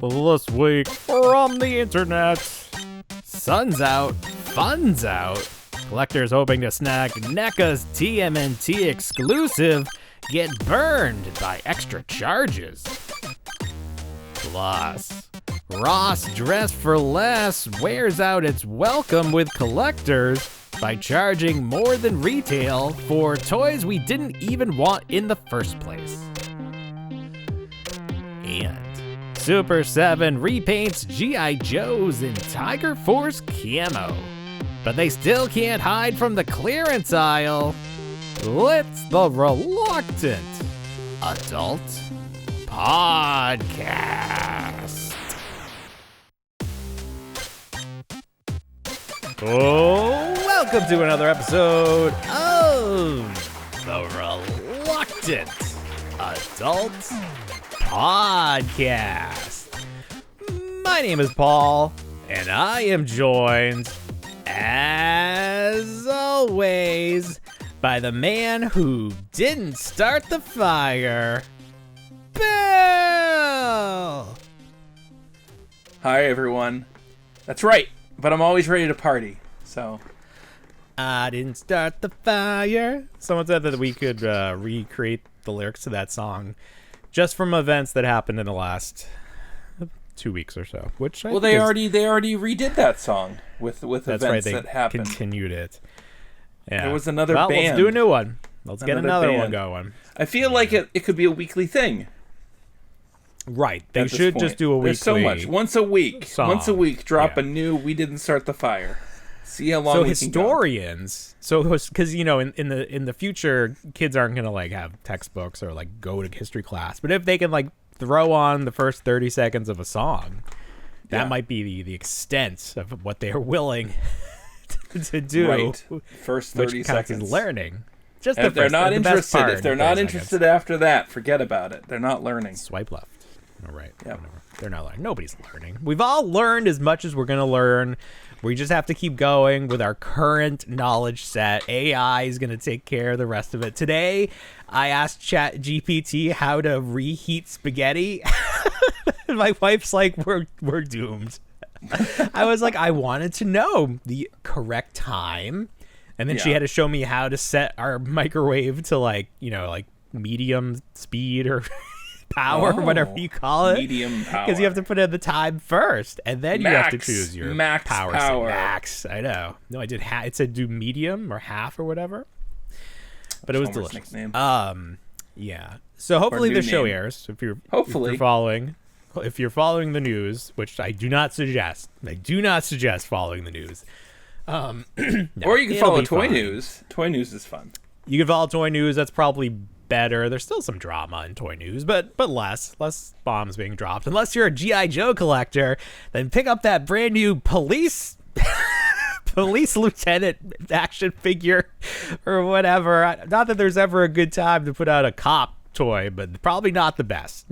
This week from the internet. Sun's out, fun's out. Collectors hoping to snag NECA'S TMNT exclusive get burned by extra charges. Plus, Ross Dress for Less wears out its welcome with collectors by charging more than retail for toys we didn't even want in the first place. And Super 7 repaints G.I. Joes in Tiger Force camo. But they still can't hide from the clearance aisle. It's the Reluctant Adult Podcast. Oh, welcome to another episode of the Reluctant Adult Podcast. My name is Paul, and I am joined, as always, by the man who didn't start the fire, Bill! Hi, everyone. That's right, but I'm always ready to party, so... I didn't start the fire. Someone said that we could recreate the lyrics to that song just from events that happened in the last 2 weeks or so. Which I they already redid that song with that's events right, they that happened. Continued it. Yeah. There was another band. Let's do a new one. Let's get another one going. I feel like it could be a weekly thing. Right. They should just do a weekly. There's so much. Once a week. Song. Once a week, drop a new We Didn't Start the Fire. See how long so we historians, can go. Because you know, in the future, kids aren't gonna like have textbooks or like go to history class. But if they can like throw on the first 30 seconds of a song, that might be the extent of what they are willing to do. Right. First 30 seconds is learning. Just if they're not interested, if they're not interested after that, forget about it. They're not learning. Swipe left. All right. Yep. They're not learning. Nobody's learning. We've all learned as much as we're gonna learn. We just have to keep going with our current knowledge set. AI is going to take care of the rest of it. Today, I asked ChatGPT how to reheat spaghetti. My wife's like, we're doomed. I was like, I wanted to know the correct time. And then she had to show me how to set our microwave to like medium speed or power, whatever you call it. Medium power. Because you have to put in the time first, and then you have to choose your max power. Max. I know. No, I did. It said do medium or half or whatever. But it was delicious. Yeah. So hopefully the show airs. If you're following the news, which I do not suggest. I do not suggest following the news. No, or you can follow Toy News. Toy News is fun. You can follow Toy News. That's probably better. There's still some drama in Toy News, but less bombs being dropped. Unless you're a G.I. Joe collector, then pick up that brand new police lieutenant action figure or whatever. Not that there's ever a good time to put out a cop toy, but probably not the best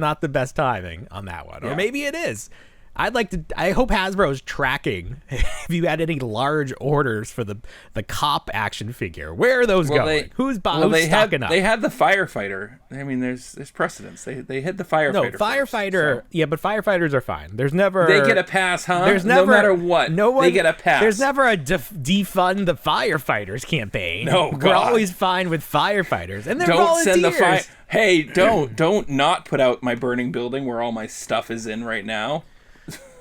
timing on that one. Or maybe it is. I hope Hasbro is tracking if you had any large orders for the cop action figure. Where are those going? Who's stocking up? They had the firefighter. I mean, there's precedence. They hit the firefighter. No, firefighter. First, so. Yeah, but firefighters are fine. There's never. They get a pass, huh? There's never, no matter what. No one. They get a pass. There's never a defund the firefighters campaign. No, we're always fine with firefighters, and they're don't volunteers. Send the fire. Hey, don't not put out my burning building where all my stuff is in right now.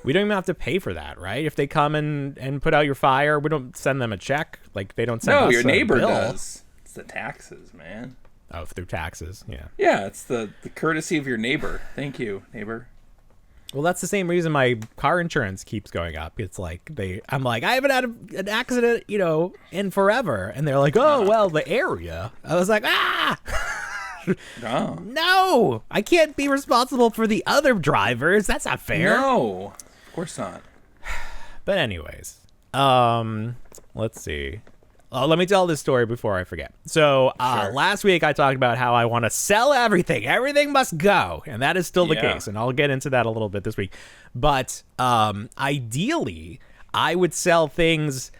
We don't even have to pay for that, right? If they come and put out your fire, we don't send them a check. Like, they don't send us a bill. No, your neighbor does. It's the taxes, man. Oh, through taxes, yeah. Yeah, it's the courtesy of your neighbor. Thank you, neighbor. Well, that's the same reason my car insurance keeps going up. It's like, I'm like, I haven't had an accident, in forever. And they're like, oh, well, the area. I was like, No, I can't be responsible for the other drivers. That's not fair. No. Of course not. But anyways, let's see. Let me tell this story before I forget. So last week I talked about how I want to sell everything. Everything must go. And that is still the case. And I'll get into that a little bit this week. But ideally, I would sell things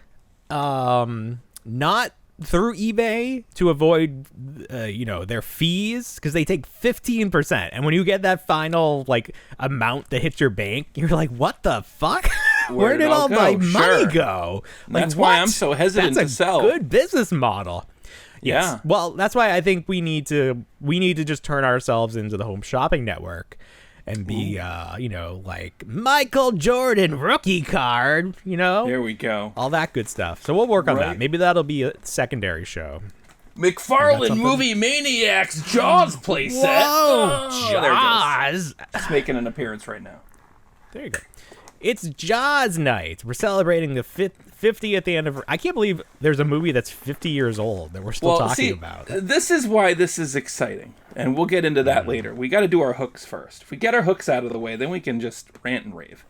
not through eBay to avoid, their fees, because they take 15%. And when you get that final like amount that hits your bank, you're like, what the fuck? Where did all my money go? Like, that's why I'm so hesitant to sell. That's a good business model. Yes. Yeah. Well, that's why I think we need to just turn ourselves into the Home Shopping Network and be, like Michael Jordan rookie card, There we go. all that good stuff. So we'll work on that. Maybe that'll be a secondary show. McFarlane movie Maniacs Jaws playset. Whoa, There it Jaws. goes. It's making an appearance right now. There you go. It's Jaws night. We're celebrating the 50th anniversary. I can't believe there's a movie that's 50 years old that we're still talking about. This is why this is exciting, and we'll get into that later. We got to do our hooks first. If we get our hooks out of the way, then we can just rant and rave.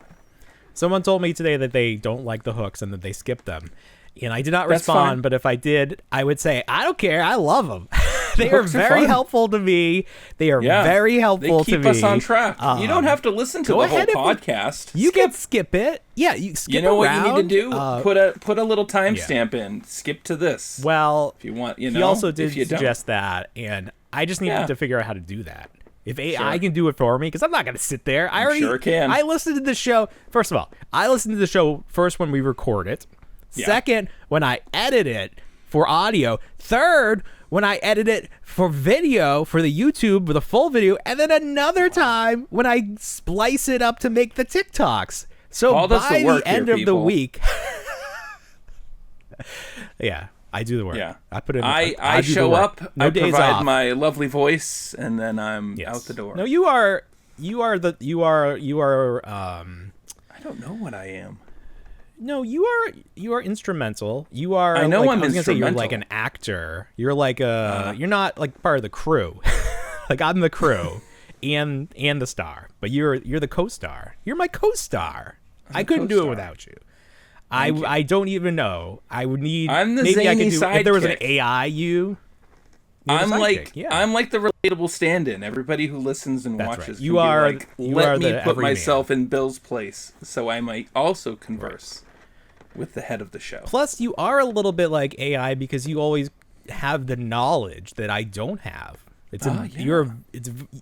Someone told me today that they don't like the hooks and that they skip them. And I did not That's respond, fine. but if I did, I would say, I don't care. I love them. They are hooks are very fun. helpful to me. They are very helpful to me. They keep us on track. You don't have to listen to the whole podcast. You can skip it. Yeah, you skip You know around. what you need to do? Put a little timestamp in. Skip to this. Well, if you want, he also did suggest that, and I just needed to figure out how to do that. If AI can do it for me, because I'm not going to sit there. I sure can. I listened to the show. First of all, I listened to the show first when we record it. Yeah. Second, when I edit it for audio. Third, when I edit it for video, for the YouTube, with a full video. And then another time when I splice it up to make the TikToks. So by the end of the week... yeah, I do the work. Yeah. I put in. I show up, I provide my lovely voice, and then I'm out the door. No, you are. I don't know what I am. No, you are instrumental. You are. I know I'm I was gonna say you're instrumental. like an actor. You're like you're not like part of the crew. Like I'm the crew and the star, but you're the co-star. You're my co-star. I couldn't do it without you. I don't even know. I would need. I'm the maybe zany I could do sidekick. if there was an AI you. I'm like the relatable stand-in. Everybody who listens and watches, right. You are. Like, you let are me the put everyman. myself in Bill's place, so I might also converse with the head of the show. Plus, you are a little bit like AI because you always have the knowledge that I don't have.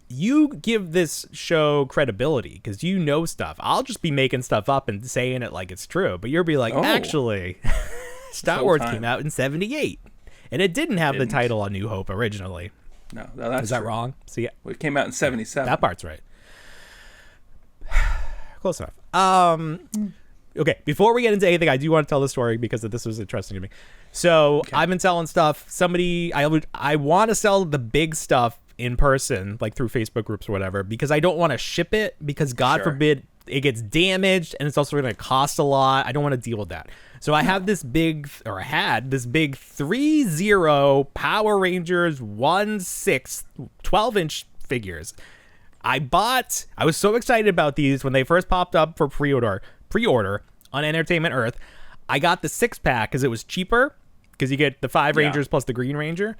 You give this show credibility because you know stuff. I'll just be making stuff up and saying it like it's true, but you'll be like, actually, Star Wars came out in '78, and it didn't have the title A New Hope originally. No, that's is that wrong? See, well, it came out in '77. That part's right. Close enough. Okay, before we get into anything, I do want to tell the story because this was interesting to me. So I've been selling stuff. I want to sell the big stuff in person, like through Facebook groups or whatever, because I don't want to ship it because God forbid it gets damaged and it's also going to cost a lot. I don't want to deal with that. So I have this big, or I had this big 3-0 Power Rangers 1/6 12-inch figures. I was so excited about these when they first popped up for pre-order on Entertainment Earth. I got the 6-pack because it was cheaper because you get the 5 Rangers plus the Green Ranger.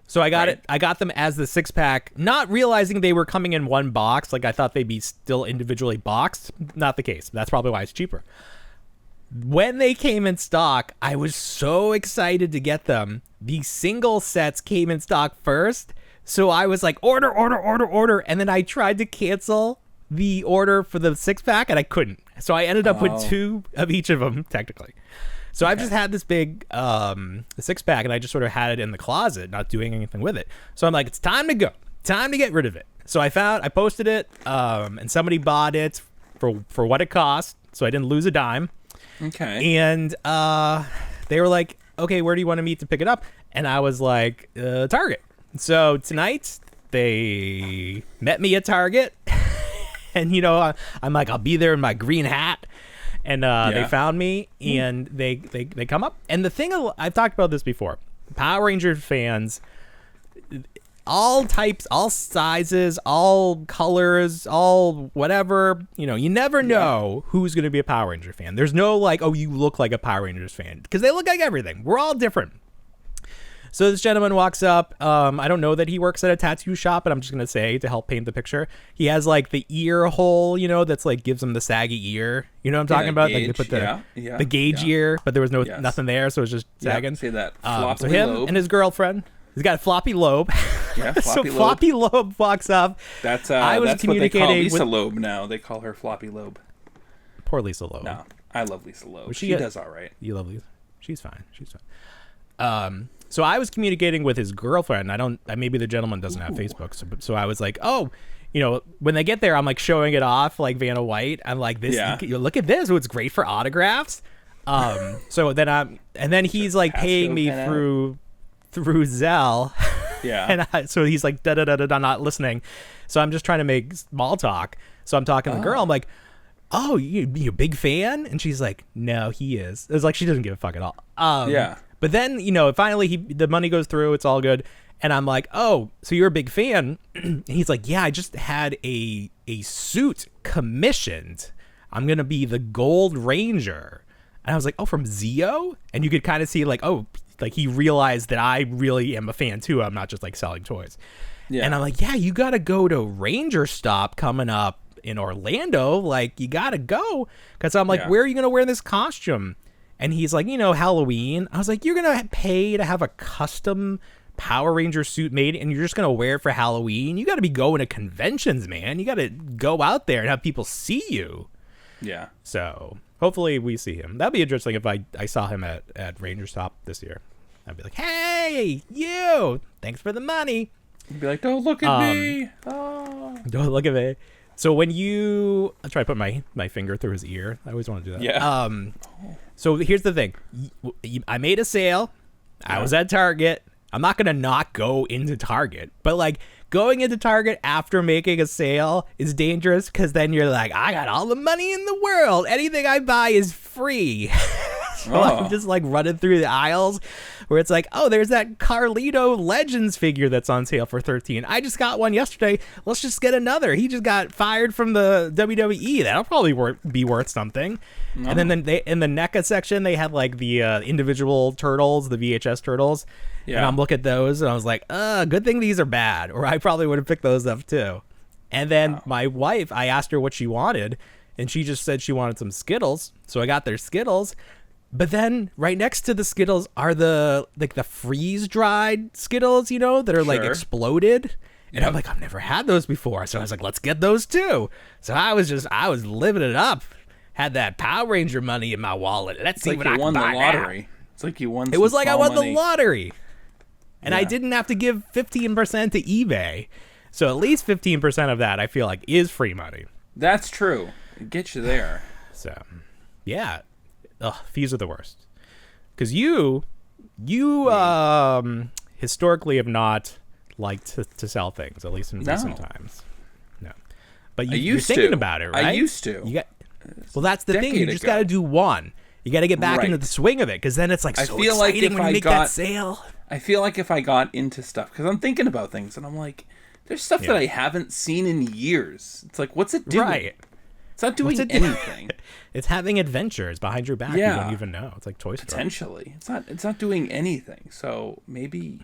So I got it. I got them as the 6-pack, not realizing they were coming in one box. Like I thought they'd be still individually boxed. Not the case. That's probably why it's cheaper. When they came in stock, I was so excited to get them. The single sets came in stock first. So I was like, order. And then I tried to cancel the order for the 6-pack and I couldn't. So I ended up with 2 of each of them, technically. So I've just had this big 6-pack and I just sort of had it in the closet, not doing anything with it. So I'm like, it's time to go. Time to get rid of it. So I posted it and somebody bought it for what it cost. So I didn't lose a dime. Okay. And they were like, okay, where do you want to meet to pick it up? And I was like, Target. So tonight they met me at Target. And, I'm like, I'll be there in my green hat. And they found me, and they come up. And the thing, I've talked about this before. Power Ranger fans, all types, all sizes, all colors, all whatever. You never know who's going to be a Power Ranger fan. There's no like, oh, you look like a Power Rangers fan. Because they look like everything. We're all different. So this gentleman walks up. I don't know that he works at a tattoo shop, but I'm just gonna say to help paint the picture. He has like the ear hole, that's like gives him the saggy ear. You know what I'm talking about? Gauge, like they put the gauge ear, but there was nothing there, so it was just sagging. See that floppy so him lobe. and his girlfriend. He's got a floppy lobe. Yeah, floppy lobe. Floppy lobe walks up. That's I was that's what they call communicating Lisa with- Loeb now. They call her floppy lobe. Poor Lisa Loeb. No, I love Lisa Loeb. Was She does all right. You love Lisa. She's fine. So I was communicating with his girlfriend. Maybe the gentleman doesn't have Facebook. So I was like, oh, when they get there, I'm like showing it off like Vanna White. I'm like, this. Yeah. Look at this. Oh, it's great for autographs. So then he's like paying me through Zelle. Yeah. And so he's like not listening. So I'm just trying to make small talk. So I'm talking to the girl. I'm like, oh, you a big fan? And she's like, no, he is. It's like she doesn't give a fuck at all. Yeah. But then, finally the money goes through. It's all good. And I'm like, oh, so you're a big fan? And he's like, yeah, I just had a suit commissioned. I'm going to be the Gold Ranger. And I was like, oh, from Zio? And you could kind of see like, oh, like he realized that I really am a fan too. I'm not just like selling toys. Yeah. And I'm like, yeah, you got to go to Ranger Stop coming up in Orlando. Like, you got to go. Because I'm like, where are you going to wear this costume? And he's like, Halloween. I was like, you're going to pay to have a custom Power Ranger suit made and you're just going to wear it for Halloween? You got to be going to conventions, man. You got to go out there and have people see you. Yeah. So hopefully we see him. That'd be interesting if I saw him at Ranger Stop this year. I'd be like, hey, you, thanks for the money. You'd be like, don't look at me. Oh. Don't look at me. So when I'll try to put my finger through his ear. I always want to do that. Yeah. So here's the thing. I made a sale. I was at Target. I'm not going to not go into Target. But like going into Target after making a sale is dangerous because then you're like, I got all the money in the world. Anything I buy is free. So I'm just like running through the aisles where it's like, oh, there's that Carlito Legends figure that's on sale for $13. I just got one yesterday. Let's just get another. He just got fired from the WWE. That'll probably be worth something. No. And then they in the NECA section, they had like the individual turtles, the VHS turtles. Yeah. And I'm looking at those and I was like, good thing these are bad, or I probably would have picked those up too. And then my wife, I asked her what she wanted, and she just said she wanted some Skittles. So I got their Skittles. But then right next to the Skittles are the freeze dried Skittles, that are like exploded. And I'm like, I've never had those before. So I was like, let's get those too. So I was living it up. Had that Power Ranger money in my wallet. Let's see what I can buy now. It's like you won. It was like I won the lottery. And I didn't have to give 15% to eBay. So at least 15% of that I feel like is free money. That's true. It gets you there. So, yeah. Ugh, fees are the worst. Because you historically have not liked to sell things, at least in recent times. No. But you're thinking about it, right? I used to. Well, that's the thing. You just got to do one. You got to get back into the swing of it, because then it's like so exciting when you make that sale. I feel like if I got into stuff, because I'm thinking about things, and I'm like, there's stuff that I haven't seen in years. It's like, what's it doing? Right. It's not doing anything. It's having adventures behind your back. Yeah. You don't even know. It's like Toy Story. Potentially. It's not doing anything. So maybe,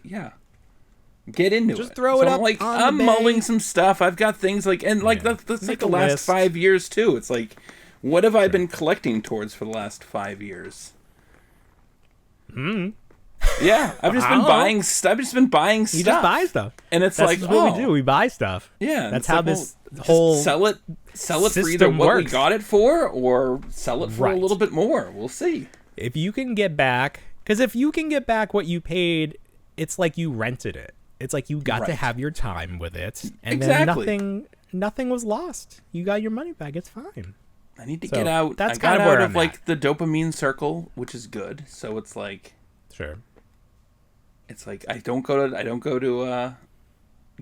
get into it. Just throw it up. I'm mulling some stuff. I've got things like, and like that's like the last 5 years too. It's like, what have I been collecting towards for the last 5 years? Yeah, I've just been buying stuff. You just buy stuff, and it's that's what we do. We buy stuff. Yeah, that's how this whole sell it for either what we got it for, or sell it for a little bit more. We'll see if you can get back. Because if you can get back what you paid, it's like you rented it. It's like you got to have your time with it, and then nothing was lost. You got your money back. It's fine. I need to get out. I got out of like the dopamine circle, which is good. So it's like It's like I don't go to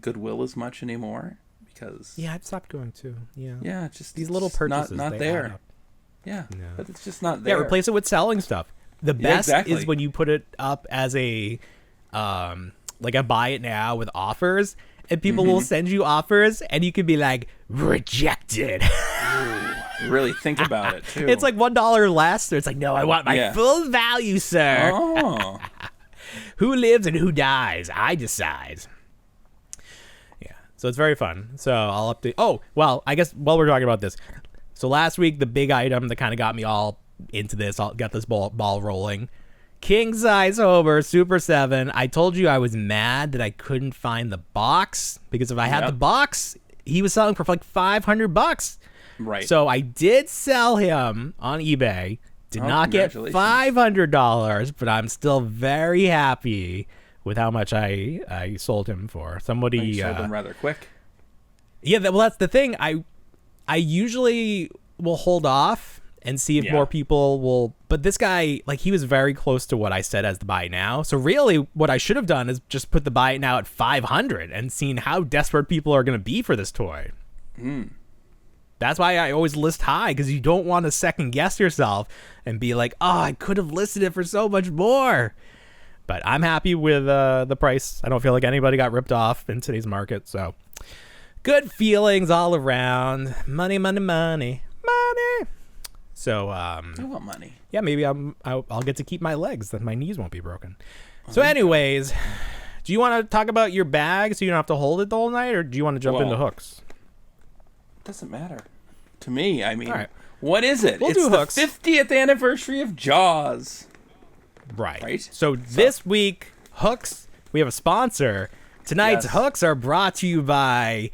Goodwill as much anymore because I've stopped going too. Yeah, just these little purchases not there. Yeah, but it's just not there. Yeah, replace it with selling stuff. The best is when you put it up as a like a buy it now with offers, and people will send you offers, and you can be like rejected. Ooh, really think about it too. It's like $1 less. So it's like, no, I want my full value, sir. Oh. Who lives and who dies? I decide. Yeah, so it's very fun. So I'll update. Oh, well, I guess while we're talking about this, so last week the big item that kind of got me all into this, I'll get this ball rolling. King size Homer Super 7. I told you I was mad that I couldn't find the box, because if I had the box, he was selling for like $500. Right. So I did sell him on eBay. Did not get $500, but I'm still very happy with how much I sold him for. Somebody sold him rather quick. Yeah, well, that's the thing. I usually will hold off and see if more people will. But this guy, like, he was very close to what I said as the buy now. So really, what I should have done is just put the buy it now at 500 and seen how desperate people are going to be for this toy. That's why I always list high, because you don't want to second guess yourself and be like, oh, I could have listed it for so much more. But I'm happy with the price. I don't feel like anybody got ripped off in today's market. So good feelings all around. Money, money, money, money. So I want money. Yeah, maybe I'll get to keep my legs, that my knees won't be broken. So anyways, do you want to talk about your bag so you don't have to hold it the whole night, or do you want to jump into hooks? Doesn't matter to me. I mean, all right. What is it? We'll it's do the hooks. 50th anniversary of Jaws. Right. So this week, hooks, we have a sponsor. Tonight's hooks are brought to you by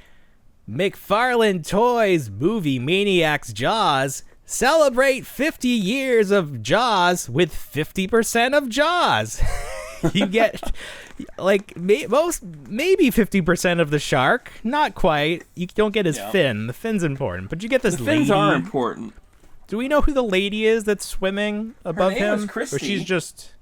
McFarlane Toys Movie Maniacs Jaws. Celebrate 50 years of Jaws with 50% of Jaws. You get like maybe 50% of the shark. Not quite. You don't get his fin. The fin's important, but you get this lady. The fins are important. Do we know who the lady is that's swimming above Her name him? is Christy. Or she's just...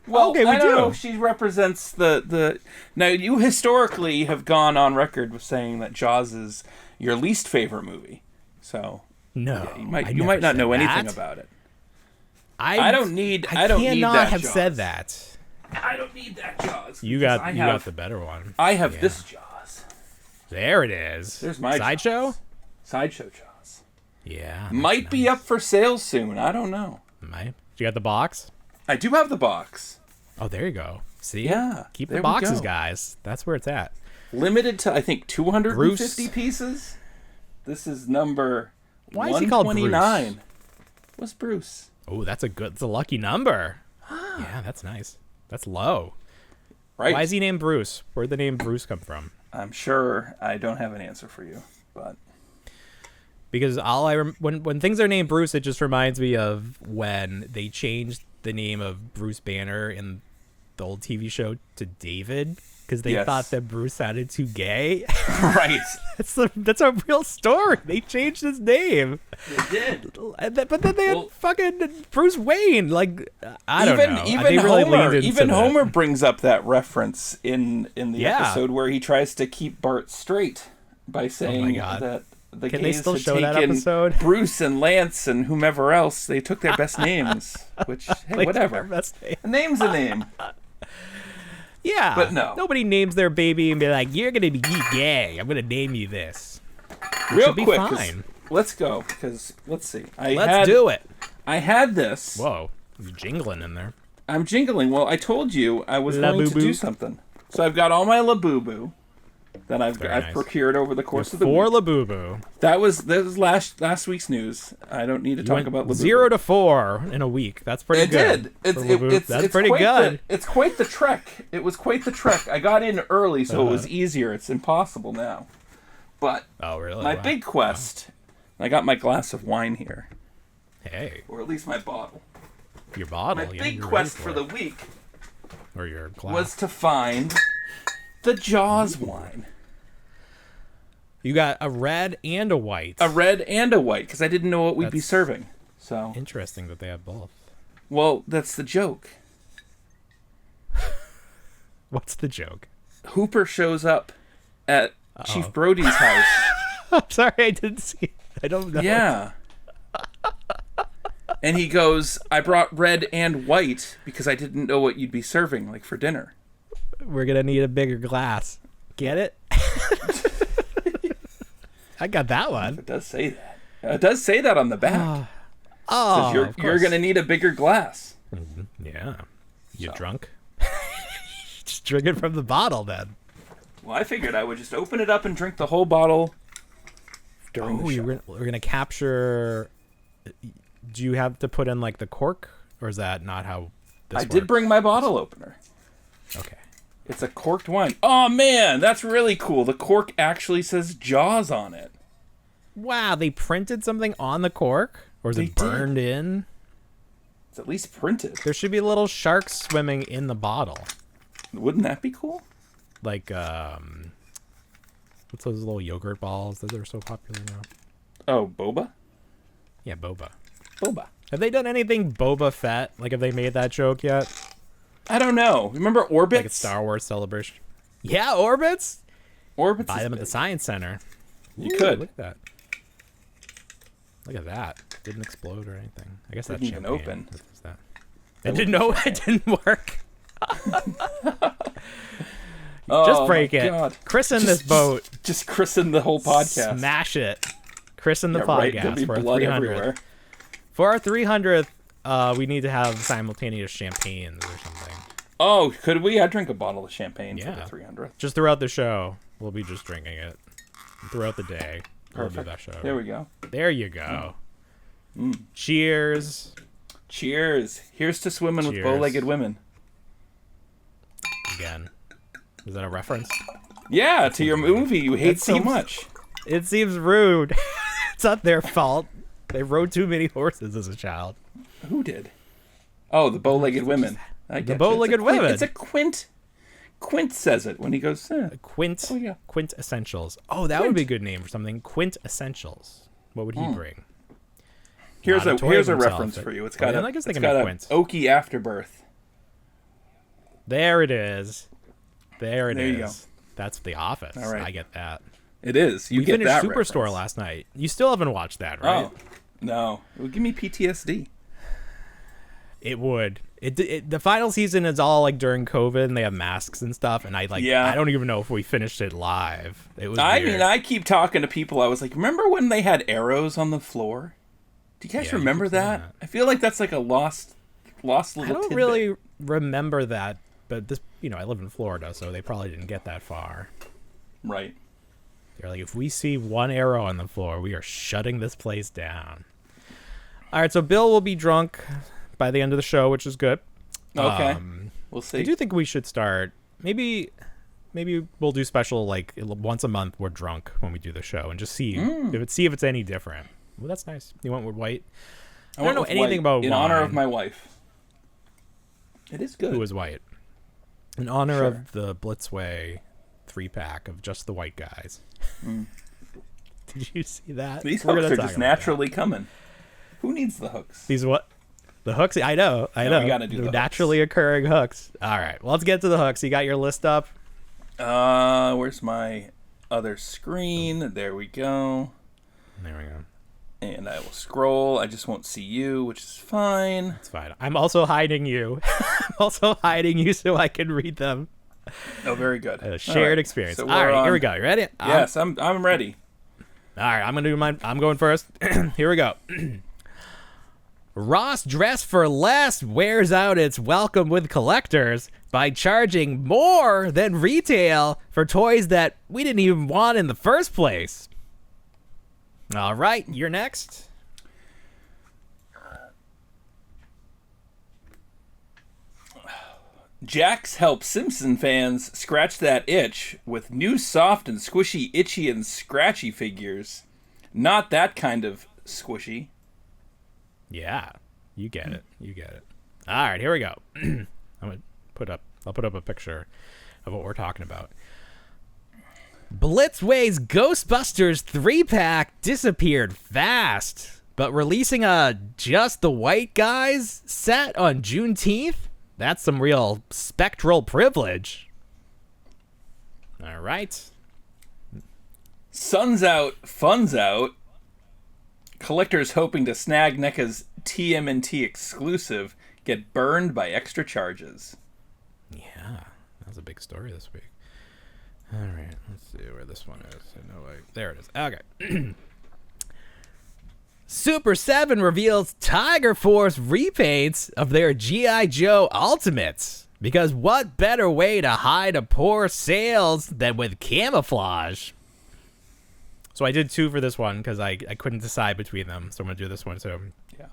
Well, okay, I don't know if she represents the... Now, you historically have gone on record with saying that Jaws is your least favorite movie. So... No, yeah, you might not know anything about it. I don't need that have Jaws. Said that. I don't need that Jaws. You got the better one. I have this Jaws. There it is. There's my Sideshow? Sideshow Jaws. Yeah. Might be up for sale soon. I don't know. Might. You got the box? I do have the box. Oh, there you go. See? Yeah. Keep the boxes, guys. That's where it's at. Limited to, I think, 250 pieces. This is number... Why is he called Bruce? What's Bruce? Oh, that's a lucky number. Yeah, that's nice. That's low. Right. Why is he named Bruce? Where'd the name Bruce come from? I'm sure I don't have an answer for you, but because when things are named Bruce, it just reminds me of when they changed the name of Bruce Banner in the old TV show to David, because they thought that Bruce sounded too gay. Right. That's a real story. They changed his name. They did. But then they had fucking Bruce Wayne. Like, I don't know. Even Homer brings up that reference in the episode where he tries to keep Bart straight by saying that the gays had taken Bruce and Lance and whomever else. They took their best names, which, hey, whatever. A name's a name. Yeah, but no. Nobody names their baby and be like, "You're gonna be gay. I'm gonna name you this." Real quick, let's go. Because let's see. Let's do it. I had this. Whoa, you're jingling in there. I'm jingling. Well, I told you I was going to do something. So I've got all my Labubu that I've procured over the course of the week. 4 Labubu. That was last week's news. I don't need to talk about Labubu. 0 to 4 in a week. That's pretty good. That's pretty good. It's quite the trek. It was quite the trek. I got in early, so it was easier. It's impossible now. But my big quest, I got my glass of wine here. Hey. Or at least my bottle. Your bottle. My big quest for the week or your glass. Was to find the Jaws wine. You got a red and a white. A red and a white, because I didn't know what we'd be serving. So interesting that they have both. Well, that's the joke. What's the joke? Hooper shows up at Chief Brody's house. I'm sorry, I didn't see it. I don't know. Yeah. And he goes, I brought red and white because I didn't know what you'd be serving, like, for dinner. We're going to need a bigger glass. Get it? I got that one. It does say that. It does say that on the back. Oh, you're going to need a bigger glass. Yeah. You drunk? drink it from the bottle then. Well, I figured I would just open it up and drink the whole bottle during the show. We're going to capture... Do you have to put in, like, the cork? Or is that not how this works? I did bring my bottle opener. Okay. It's a corked wine. Oh, man, that's really cool. The cork actually says Jaws on it. Wow, they printed something on the cork? Or is it burned in? It's at least printed. There should be little sharks swimming in the bottle. Wouldn't that be cool? Like, what's those little yogurt balls that are so popular now? Oh, boba? Yeah, boba. Boba. Have they done anything Boba Fett? Like, have they made that joke yet? I don't know. Remember Orbits? Like a Star Wars celebration. Yeah, Orbits? Orbits. Buy them at the Science Center. You could. Look at that. Look at that. Didn't explode or anything. I guess that's even open. What was that? It didn't work. Just break it. God. Christen this boat. Just christen the whole podcast. Smash it. Christen the podcast for our 300th. Everywhere. For our 300th, we need to have simultaneous champagnes or something. Oh, could we? I'd drink a bottle of champagne for the 300th. Just throughout the show, we'll be just drinking it. Throughout the day. Perfect. We'll do that show. There we go. There you go. Cheers. Cheers. Here's to swimming with bow-legged women. Again. Is that a reference? Yeah, to your movie you hate so much. It seems rude. It's not their fault. They rode too many horses as a child. Who did? Oh, the bow-legged women. The bow-legged women. It's a Quint. Quint says it when he goes, Quint. Oh, yeah. Quint Essentials. Oh, that would be a good name for something. Quint Essentials. What would he bring? Here's a reference for you. It's got an oaky afterbirth. There it is. There it is. You go. That's The Office. All right. I get that. It is. You get that finished Superstore last night. You still haven't watched that, right? Oh, no. It would give me PTSD. It would. The final season is all like during COVID and they have masks and stuff. And I don't even know if we finished it live. It was weird. I keep talking to people. I was like, remember when they had arrows on the floor? Do you guys remember that? I feel like that's like a lost little tidbit. I don't really remember that, but this, I live in Florida, so they probably didn't get that far. Right. They're like, if we see one arrow on the floor, we are shutting this place down. All right, so Bill will be drunk by the end of the show, which is good. Okay. We'll see. I do think we should start. Maybe we'll do special, like, once a month we're drunk when we do the show and just see if it's any different. Well, that's nice. You went with white? I don't know anything about wine. In honor of my wife. It is good. Who was white? In honor of the Blitzway 3-pack of just the white guys. Did you see that? These hooks are just naturally coming. Who needs the hooks? These what? The hooks? I know. We gotta do the naturally occurring hooks. All right. Well, let's get to the hooks. You got your list up? Where's my other screen? There we go. There we go. And I will scroll. I just won't see you, which is fine. It's fine. I'm also hiding you. I'm also hiding you so I can read them. Oh, very good. A shared experience. So all right, here we go. You ready? Yes, I'm ready. All right, I'm gonna do mine. I'm going first. Here we go. Ross Dress for Less wears out its welcome with collectors by charging more than retail for toys that we didn't even want in the first place. All right, you're next. JAKKS helps Simpson fans scratch that itch with new soft and squishy Itchy and Scratchy figures. Not that kind of squishy. Yeah, you get it. You get it. All right, here we go. I'll put up a picture of what we're talking about. Blitzway's Ghostbusters 3-pack disappeared fast, but releasing a Just the White Guys set on Juneteenth? That's some real spectral privilege. All right. Sun's out, fun's out. Collectors hoping to snag NECA'S TMNT exclusive get burned by extra charges. Yeah, that was a big story this week. All right, let's see where this one is. There it is. Okay. Super 7 reveals Tiger Force repaints of their G.I. Joe Ultimates. Because what better way to hide a poor sales than with camouflage? So I did 2 for this one because I couldn't decide between them. So I'm going to do this one too. Yeah.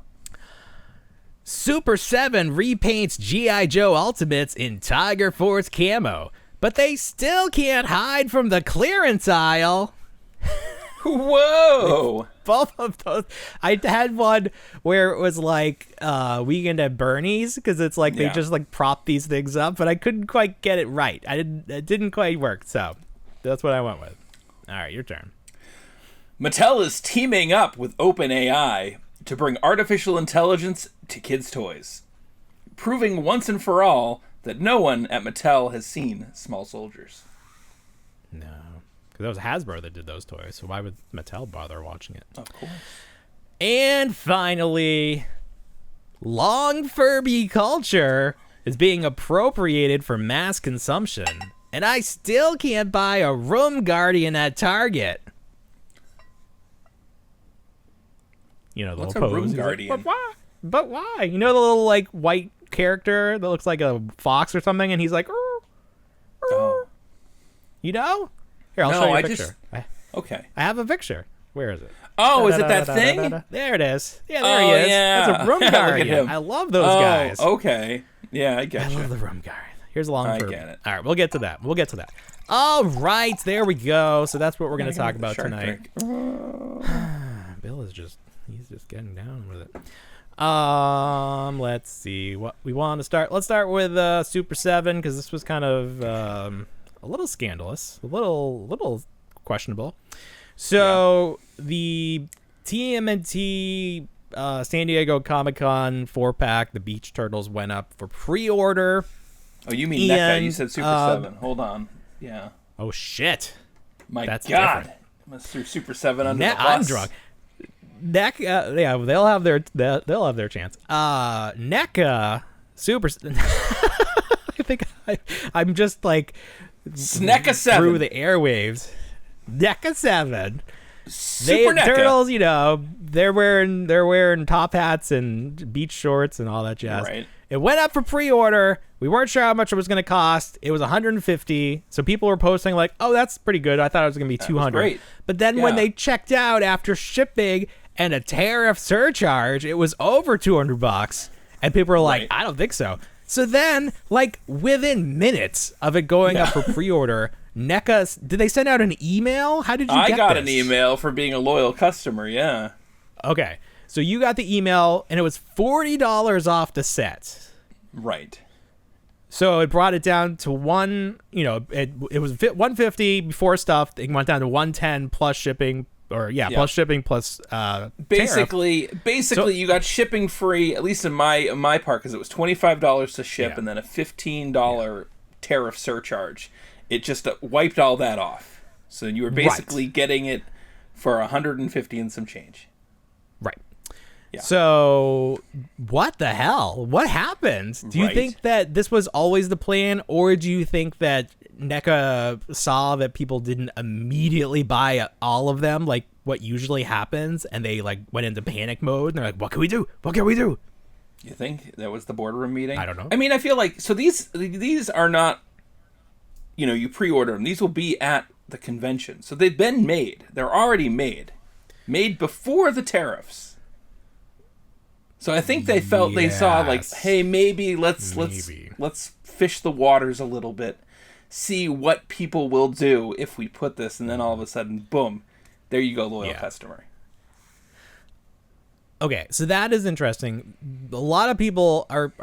Super 7 repaints G.I. Joe Ultimates in Tiger Force camo, but they still can't hide from the clearance aisle. Whoa! Both of those. I had one where it was like Weekend at Bernie's, because it's like they just like prop these things up, but I couldn't quite get it right. It didn't quite work, so that's what I went with. All right, your turn. Mattel is teaming up with OpenAI to bring artificial intelligence to kids' toys, proving once and for all that no one at Mattel has seen Small Soldiers. No. Because that was Hasbro that did those toys, so why would Mattel bother watching it? Of course. And finally, long Furby culture is being appropriated for mass consumption, and I still can't buy a Room Guardian at Target. You know, the What's little a pose. Room Guardian? Like, but why? You know the little like white character that looks like a fox or something, and he's like, oh. You know? Here, I'll show you a picture. Okay. I have a picture. Where is it? Oh, is it that thing? There it is. Yeah, there he is. Yeah. That's a Room Guardian. I love those guys. Okay. Yeah, I get you. I love the Room Guardian. Here's a long Furby. I get it. All right, we'll get to that. All right, there we go. So that's what we're going to talk about tonight. Bill is he's just getting down with it. Let's see what we want to start. Let's start with Super 7, because this was kind of a little scandalous, a little questionable. So the TMNT San Diego Comic-Con 4-pack, the Beach Turtles, went up for pre-order. Oh, you mean NECA? You said Super 7. Hold on. Yeah. Oh shit! That's God. Mr. Super 7 under the bus. I'm drunk. NECA, yeah, they'll have their chance. NECA Super. I think I'm just like NECA 7 through the airwaves. NECA 7. Super NECA. Turtles, you know, they're wearing top hats and beach shorts and all that jazz. Right. It went up for pre-order. We weren't sure how much it was going to cost. It was $150. So people were posting like, "Oh, that's pretty good. I thought it was going to be $200." Great. But then when they checked out after shipping and a tariff surcharge, it was over $200. And people were like, "I don't think so." So then, like within minutes of it going up for pre-order, NECA, did they send out an email? How did you get I got this? an email for being a loyal customer, yeah. Okay. So you got the email, and it was $40 off the set. Right. So it brought it down to it was $150 before stuff. It went down to $110 plus shipping, plus shipping plus basically tariff. You got shipping free, at least in my part, because it was $25 to ship and then a $15 tariff surcharge. It just wiped all that off. So you were basically getting it for $150 and some change. Right. Yeah. So what the hell? What happened? Do you think that this was always the plan, or do you think that NECA saw that people didn't immediately buy all of them, like what usually happens, and they like went into panic mode and they're like, "What can we do? What can we do?" You think that was the boardroom meeting? I don't know. I mean, I feel like these are not, you pre-order them. These will be at the convention, so they've been made. They're already made before the tariffs. So I think they felt they saw like, hey, maybe let's fish the waters a little bit, see what people will do if we put this, and then all of a sudden, boom, there you go, loyal customer. Okay, so that is interesting. A lot of people are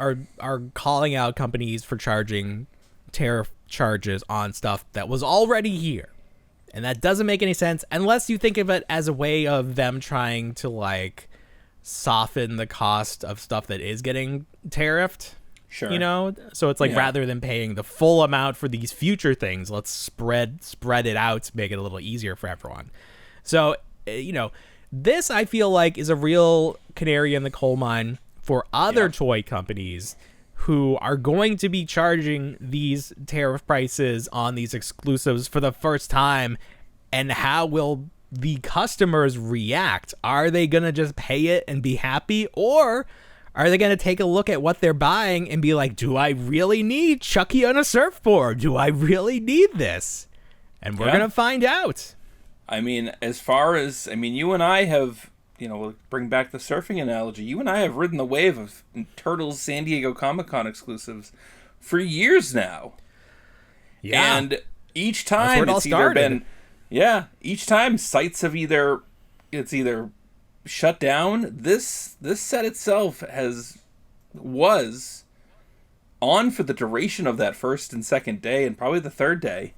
calling out companies for charging tariff charges on stuff that was already here. And that doesn't make any sense unless you think of it as a way of them trying to like soften the cost of stuff that is getting tariffed. Sure. So it's like rather than paying the full amount for these future things, let's spread it out to make it a little easier for everyone. So, this I feel like is a real canary in the coal mine for other toy companies who are going to be charging these tariff prices on these exclusives for the first time. And how will the customers react? Are they going to just pay it and be happy? Or Are they going to take a look at what they're buying and be like, do I really need Chucky on a surfboard? Do I really need this? And we're going to find out. I mean, you and I have, we'll bring back the surfing analogy. You and I have ridden the wave of Turtles San Diego Comic-Con exclusives for years now. Yeah. And each time it's either been, each time sites have either shut down. This set itself was on for the duration of that first and second day, and probably the third day,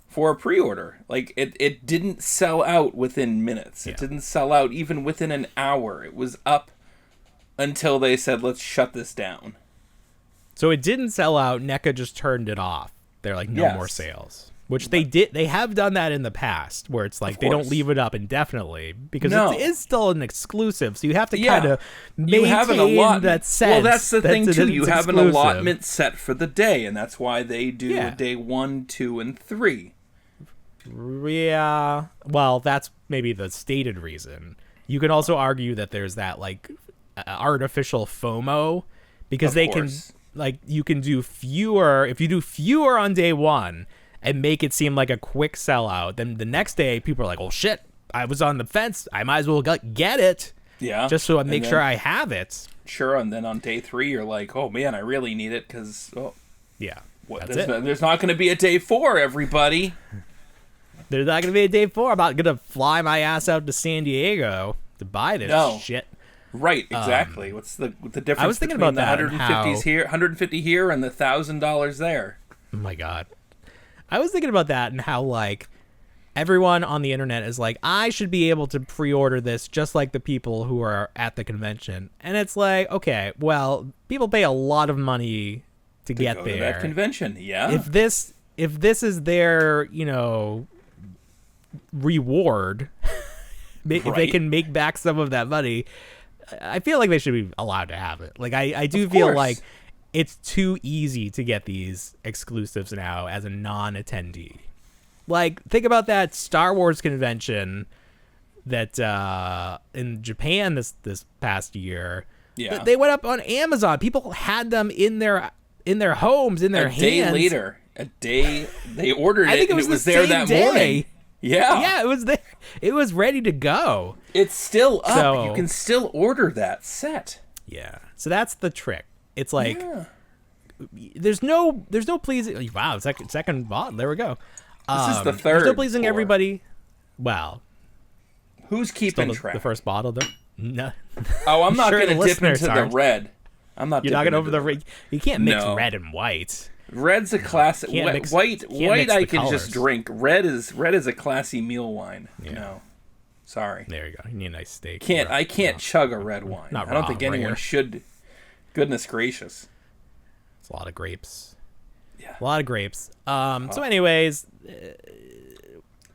for a pre-order. Like, it didn't sell out within minutes. It didn't sell out even within an hour. It was up until they said, let's shut this down. So it didn't sell out. NECA just turned it off. They're like, no more sales. Which they did. They have done that in the past, where it's like they don't leave it up indefinitely because it is still an exclusive. So you have to kind of maintain that sense. Well, that's the thing too. You have an allotment set for the day, and that's why they do day 1, 2, and 3. Yeah. Well, that's maybe the stated reason. You can also argue that there's that like artificial FOMO because you can do fewer. If you do fewer on day 1. And make it seem like a quick sellout. Then the next day, people are like, "Oh shit! I was on the fence. I might as well get it." Yeah. Just so I make sure I have it. Sure. And then on day 3, you're like, "Oh man, I really need it because there's not going to be a day 4, everybody." There's not going to be a day 4. I'm not going to fly my ass out to San Diego to buy this shit. Right. Exactly. What's the difference? I was thinking about the that. 150 here, and the $1,000 there. Oh my god. I was thinking about that and how, like, everyone on the internet is like, I should be able to pre-order this just like the people who are at the convention. And it's like, okay, well, people pay a lot of money to get there. To that convention, yeah. If this is their, reward, if they can make back some of that money, I feel like they should be allowed to have it. Like, I do feel like it's too easy to get these exclusives now as a non-attendee. Like, think about that Star Wars convention that in Japan this past year. Yeah. They went up on Amazon. People had them in their homes, in their hands. A day they ordered it, and it was there that morning. Yeah. Yeah, it was there. It was ready to go. It's still up. So, you can still order that set. Yeah. So that's the trick. It's like there's no pleasing. Wow, second bottle. There we go. This is the third. There's no pleasing everybody. Wow. Who's keeping track? The first bottle, though. No. Oh, I'm not going to dip into the red. I'm not. You're not going over the red. You can't mix red and white. Red's a classic. White I can just drink. Red is a classy meal wine. Yeah. No. Sorry. There you go. You need a nice steak. I can't chug a red wine. I don't think anyone should. Goodness gracious. It's a lot of grapes. Yeah. A lot of grapes. So anyways,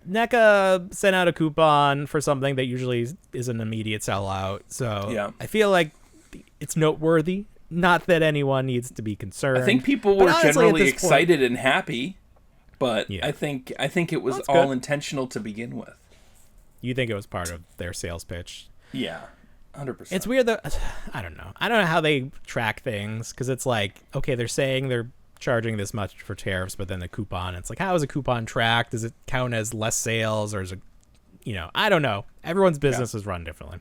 NECA sent out a coupon for something that usually is an immediate sellout. So I feel like it's noteworthy. Not that anyone needs to be concerned. I think people were generally excited and happy, but I think it was all intentional to begin with. You think it was part of their sales pitch? Yeah. 100%. It's weird though. I don't know how they track things, because it's like, okay, they're saying they're charging this much for tariffs, but then the coupon, it's like, how is a coupon tracked? Does it count as less sales, or is it, I don't know. Everyone's business is run differently.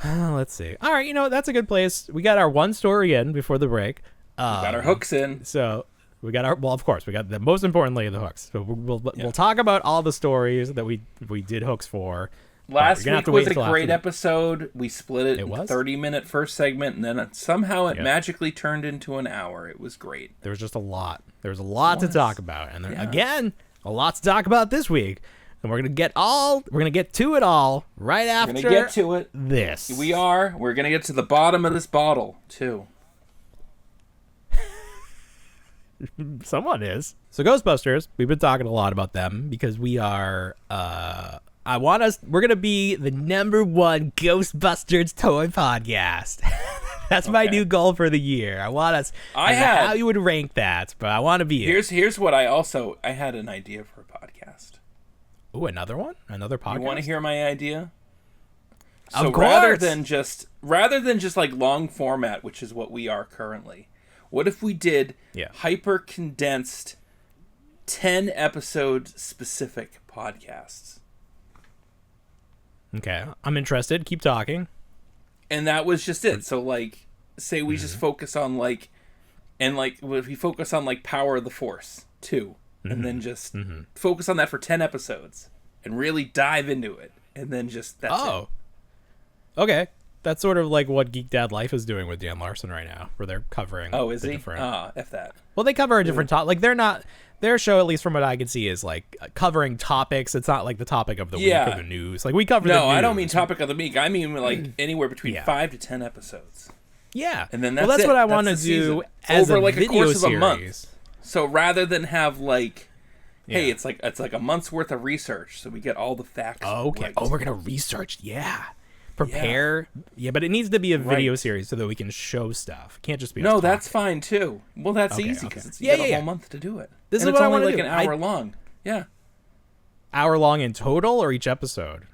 Let's see. All right, that's a good place. We got our one story in before the break. We got our hooks in. So we got of course, we got the most importantly the hooks. So we'll talk about all the stories that we did hooks for. Last week was a great episode. We split it in a 30-minute first segment, and then somehow it magically turned into an hour. It was great. There was just a lot. There was a lot to talk about. And again, a lot to talk about this week. And we're going to get to it all right after we're gonna get to it. This. We are. We're going to get to the bottom of this bottle, too. Someone is. So Ghostbusters, we've been talking a lot about them because we are... we're gonna be the #1 Ghostbusters toy podcast. That's my new goal for the year. I want us. I don't know how you would rank that, but I want to be. Here's what I had an idea for a podcast. Ooh, another one? Another podcast? You want to hear my idea? So rather than just like long format, which is what we are currently, what if we did hyper condensed 10 episode specific podcasts? Okay, I'm interested. Keep talking. And that was just it. So like, say we just focus on like, and like if we focus on like Power of the Force 2, and then just focus on that for 10 episodes and really dive into it, and then just that's it. Okay. That's sort of like what Geek Dad Life is doing with Dan Larson right now, where they're covering. Oh, is he? F that. Well, they cover a different topic. Like they're not. Their show, at least from what I can see, is like covering topics. It's not like the topic of the week or the news. Like we cover. No, the news. I don't mean topic of the week. I mean like anywhere between 5 to 10 episodes. Yeah, and then that's what I want to do as over a like video a course series. of a month. So rather than have like, hey, it's like a month's worth of research, so we get all the facts. Oh, okay. Right. Oh, we're gonna research. Yeah. Prepare. Yeah, but it needs to be a video series so that we can show stuff. It can't just be. No, that's fine too. Well, that's easy because you got a whole month to do it. This is what I want to do. It's only like an hour long. Yeah. Hour long in total, or each episode?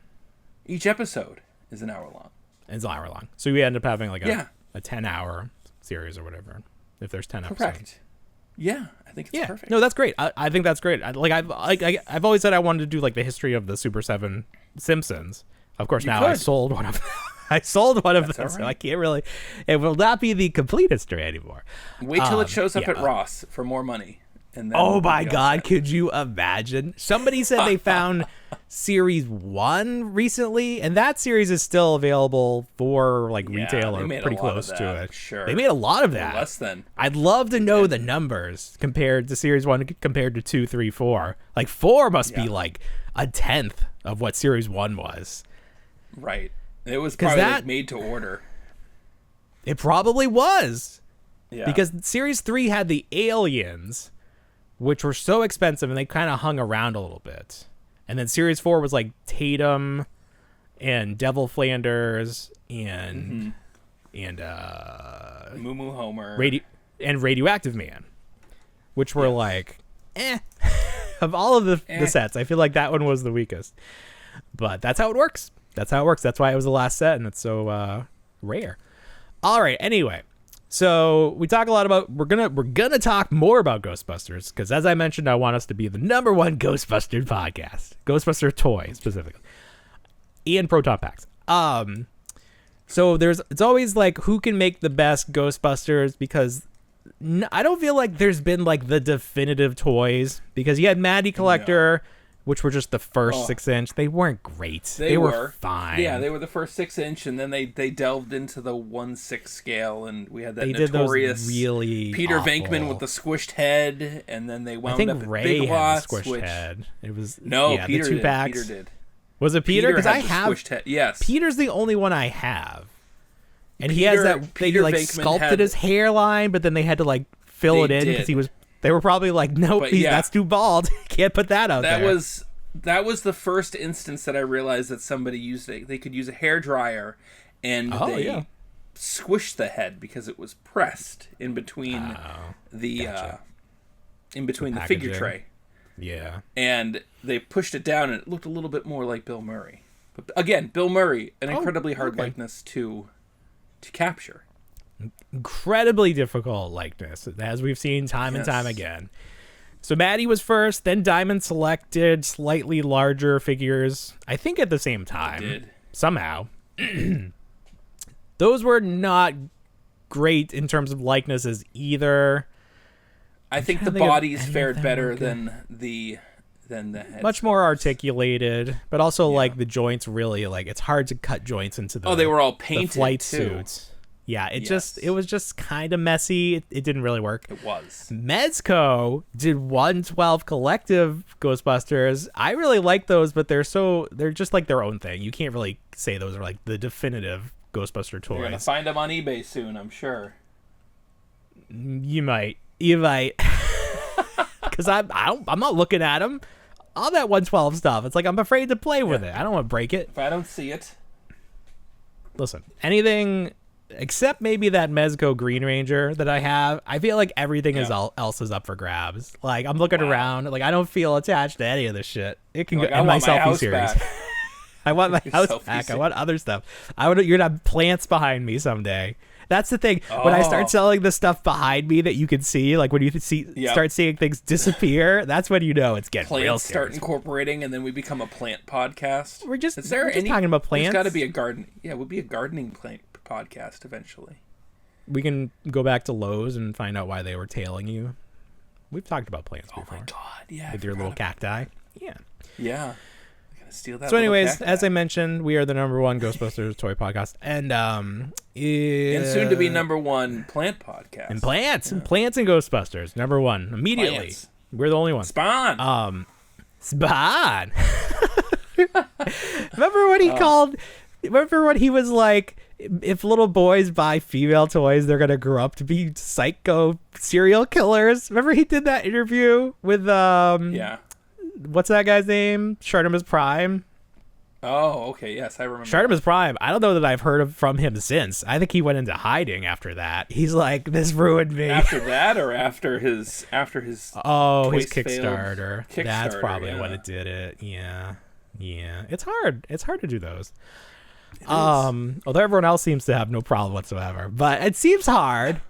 Each episode is an hour long. It's an hour long. So we end up having like a 10-hour series or whatever. If there's 10 episodes. Correct. Yeah, I think it's perfect. No, that's great. I think that's great. I've always said I wanted to do like the history of the Super 7 Simpsons. Of course, I sold one of them. I sold one of them, so I can't really. It will not be the complete history anymore. Wait till it shows up at Ross for more money. And then oh my God, could you imagine? Somebody said they found Series 1 recently, and that series is still available for like retail or pretty close to it. Sure. They made a lot of that. Less than. I'd love to know the numbers compared to Series 1 compared to 2, 3, 4. Like 4 must be like a tenth of what Series 1 was. Right. It was probably like made to order. It probably was. Yeah. Because Series 3 had the aliens, which were so expensive, and they kind of hung around a little bit. And then Series 4 was like Tatum and Devil Flanders and Moo Moo Homer and Radioactive Man, which were like of all of the sets. I feel like that one was the weakest. But that's how it works. That's why it was the last set, and it's so rare. All right. Anyway, so we talk a lot about we're gonna talk more about Ghostbusters because, as I mentioned, I want us to be the #1 Ghostbuster podcast, Ghostbuster toy specifically, and proton packs. So it's always like who can make the best Ghostbusters because I don't feel like there's been like the definitive toys because you had Matty Collector. No. Which were just the first 6-inch. They weren't great. They were fine. Yeah, they were the first 6-inch, and then they delved into the 1/6 scale, and we had that notorious really Peter awful. Venkman with the squished head, and then they wound up at Ray Big had Lots. The squished head. It was Peter the 2-packs. Peter did. Was it Peter? Because I have squished head. Yes. Peter's the only one I have, and he has that. They like Venkman sculpted his hairline, but then they had to like fill it in because he was. They were probably like, nope, that's too bald. Can't put that out there. That was the first instance that I realized that somebody they could use a hairdryer and they squished the head because it was pressed in between the figure tray. Yeah. And they pushed it down and it looked a little bit more like Bill Murray. But again, Bill Murray, an incredibly hard likeness to capture. Incredibly difficult likeness, as we've seen time and time again. So Maddie was first, then Diamond selected slightly larger figures, I think at the same time. They did. Somehow. Those were not great in terms of likenesses either. I think the bodies fared better than the heads. Much more articulated, but also like the joints really like it's hard to cut joints into the they were all painted the flight too. Suits. Yeah, it was just kind of messy. It didn't really work. It was. Mezco did 112 collective Ghostbusters. I really like those, but they're just like their own thing. You can't really say those are like the definitive Ghostbuster toys. You're gonna find them on eBay soon, I'm sure. You might, because I'm not looking at them. All that 112 stuff. It's like I'm afraid to play with it. I don't want to break it. If I don't see it, listen. Anything. Except maybe that Mezco Green Ranger that I have. I feel like everything else is up for grabs. Like, I'm looking around. Like, I don't feel attached to any of this shit. It can go in my selfie series. I want my house back. I want other stuff. You're gonna have plants behind me someday. That's the thing. When I start selling the stuff behind me that you can see, like when you start seeing things disappear, that's when you know it's getting plants real start incorporating, and then we become a plant podcast. We're just talking about plants. There's got to be a garden. Yeah, we'll be a gardening plant podcast eventually. We can go back to Lowe's and find out why they were tailing you. We've talked about plants before. Oh my god, yeah. With your little cacti. Yeah. Yeah. Steal that. So anyways, as I mentioned, we are the #1 Ghostbusters toy podcast, and soon to be #1 plant podcast. And plants and Ghostbusters #1 immediately. Plants. We're the only ones. Spawn. Spawn. Remember what he called? Remember what he was like? If little boys buy female toys, they're gonna grow up to be psycho serial killers. Remember he did that interview with yeah. What's that guy's name? Shartimus Prime. Oh, okay. Yes, I remember. Shartimus Prime. I don't know that I've heard from him since. I think he went into hiding after that. He's like, this ruined me. After that, or after his his Kickstarter. That's probably when it did it. Yeah. It's hard. It's hard to do those. Although everyone else seems to have no problem whatsoever, but it seems hard.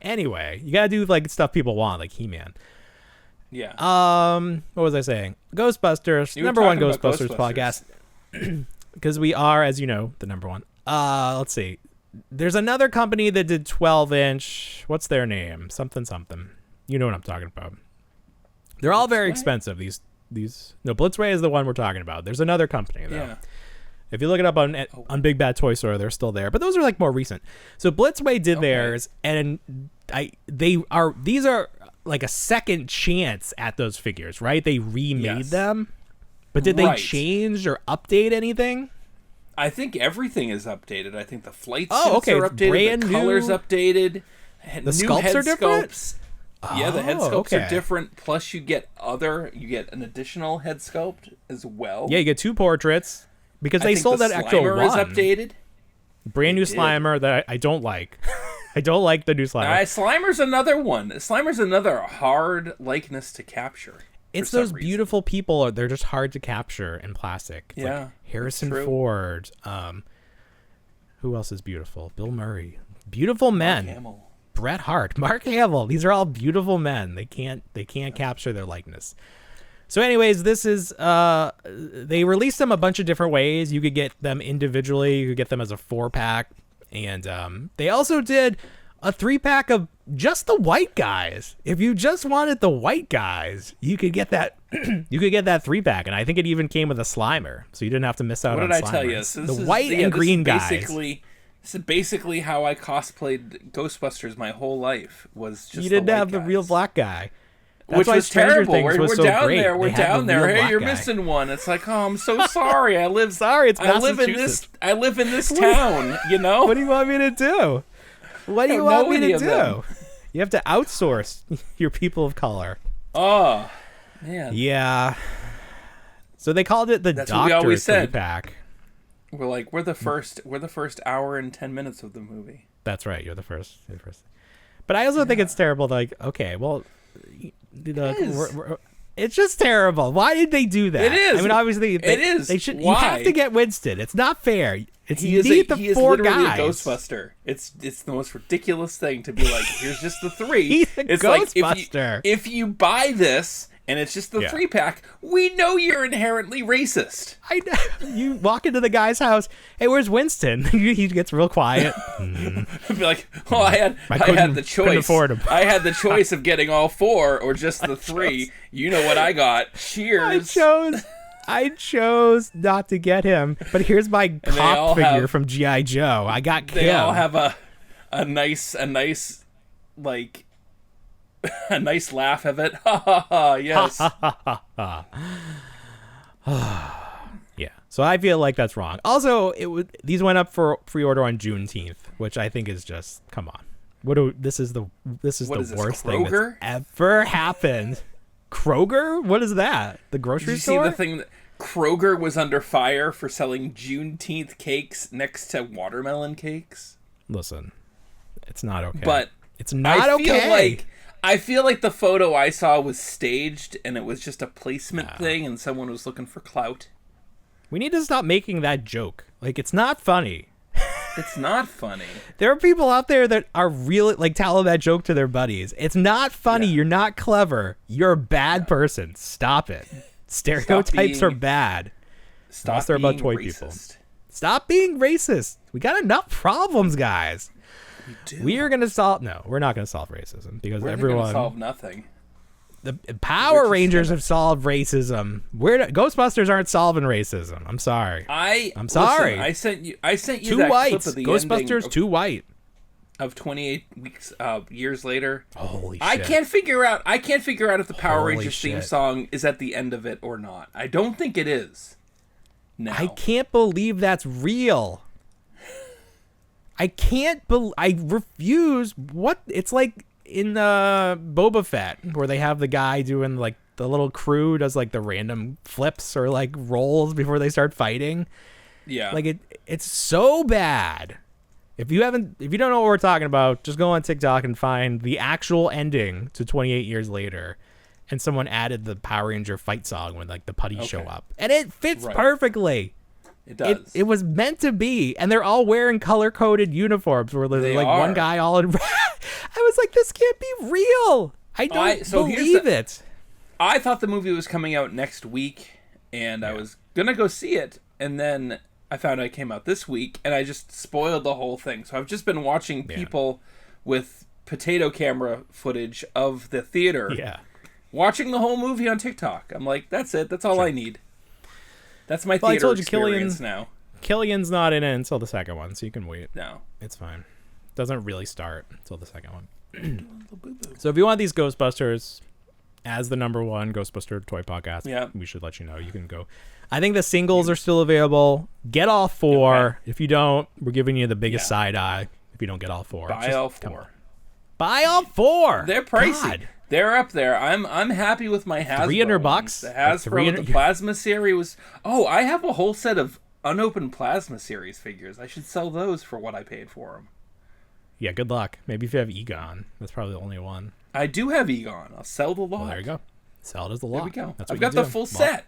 Anyway, you gotta do like stuff people want, like He-Man. Yeah. What was I saying? Ghostbusters, #1 Ghostbusters podcast. Because we are, as you know, the #1. Let's see. There's another company that did 12-inch. What's their name? Something. You know what I'm talking about. They're all very expensive. These. No, Blitzway is the one we're talking about. There's another company though. Yeah. If you look it up on Big Bad Toy Store, they're still there. But those are like more recent. So Blitzway did theirs, and these are like a second chance at those figures, right? They remade them, but did they change or update anything? I think everything is updated. I think the flight suits are updated, the colors updated, the sculpts are different. Yeah, the head sculpts are different. Plus, you get an additional head sculpt as well. Yeah, you get 2 portraits because they sold that extra one. Is updated. Brand new Slimer that I don't like. I don't like the new Slimer. Slimer's another one. Slimer's another hard likeness to capture. It's those beautiful people. They're just hard to capture in plastic. It's like Harrison Ford. Who else is beautiful? Bill Murray. Beautiful men. Mark Hamill. Bret Hart. Mark Hamill. These are all beautiful men. They can't capture their likeness. So anyways, this is they released them a bunch of different ways. You could get them individually. You could get them as a 4-pack. And they also did a 3-pack of just the white guys. If you just wanted the white guys, you could get that. You could get that 3-pack, and I think it even came with a Slimer, so you didn't have to miss out on Slimer. What did I tell you? So the white and green guys. This is basically how I cosplayed Ghostbusters my whole life. Was just you didn't have the real black guy. That's which was terrible. We're so down great. there. We're down there. Hey, you're missing one. It's like, oh, I'm so sorry. I live in this town. You know. What do you want me to do? What do you want me to do? You have to outsource your people of color. Oh, man. Yeah. So they called it the Doctor 3-pack. We're the first hour and 10 minutes of the movie. That's right. You're the first. But I also think it's terrible. Like, okay, well. It's just terrible. Why did they do that? It is. I mean, obviously, it is. They should. Why? You have to get Winston. It's not fair. He is literally a Ghostbuster. It's the most ridiculous thing to be like. Here's just the 3. He's a Ghostbuster. Like if you buy this and it's just the 3-pack, we know you're inherently racist. I know. You walk into the guy's house. Hey, where's Winston? He gets real quiet. I'd be like, oh, I had the choice. Afford him. I had the choice of getting all 4 or just the 3. You know what I got. Cheers. I chose not to get him, but here's my cop figure from G.I. Joe. I got Kim. They all have a nice like a nice laugh of it. Ha ha ha! Yes. Yeah. So I feel like that's wrong. Also, these went up for pre-order on Juneteenth, which I think is just come on. This is the worst thing that's ever happened. Kroger? What is that? The grocery store? Did you see the thing that Kroger was under fire for selling Juneteenth cakes next to watermelon cakes? Listen, it's not okay. But it's not okay. I feel like the photo I saw was staged and it was just a placement thing and someone was looking for clout. We need to stop making that joke. Like, it's not funny. It's not funny. There are people out there that are really, like, telling that joke to their buddies. It's not funny. Yeah. You're not clever. You're a bad person. Stop it. Stereotypes are bad. Stop being about toy racist. People. Stop being racist. We got enough problems, guys. We do. We are going to solve... No, we're not going to solve racism because we're everyone... going to solve nothing. The Power Rangers have solved racism. Ghostbusters aren't solving racism. I'm sorry. I'm sorry. Listen, I sent you too that white. Clip of the Ghostbusters too white. Of 28 weeks years later. Holy shit. I can't figure out if the Power Rangers theme song is at the end of it or not. I don't think it is. No. I can't believe that's real. I refuse. What? It's like in Boba Fett, where they have the guy doing like the little crew does like the random flips or like rolls before they start fighting. Yeah. Like it's so bad. If you don't know what we're talking about, just go on TikTok and find the actual ending to 28 Years Later. And someone added the Power Ranger fight song when like the putties show up. And it fits perfectly. It does. It was meant to be. And they're all wearing color-coded uniforms where there's like one guy all in red. I was like, this can't be real. I don't believe it. I thought the movie was coming out next week, and I was going to go see it. And then I found out it came out this week, and I just spoiled the whole thing. So I've just been watching people with potato camera footage of the theater. Yeah. Watching the whole movie on TikTok. I'm like, that's it. That's all I need. That's my theater experience now. Killian's not in it until the second one, so you can wait. No. It's fine. Doesn't really start until the second one. So if you want these Ghostbusters as the #1 Ghostbuster toy podcast, we should let you know. You can go. I think the singles are still available. Get all 4. Okay. If you don't, we're giving you the biggest side eye if you don't get all 4. Buy all 4. Buy all 4. They're pricey. God. They're up there. I'm happy with my Hasbro. $300. The Hasbro with the Plasma series was... Oh, I have a whole set of unopened Plasma series figures. I should sell those for what I paid for them. Yeah, good luck. Maybe if you have Egon. That's probably the only one. I do have Egon. I'll sell the lot. Well, there you go. Sell it as the lot. There we go. I've got the full set.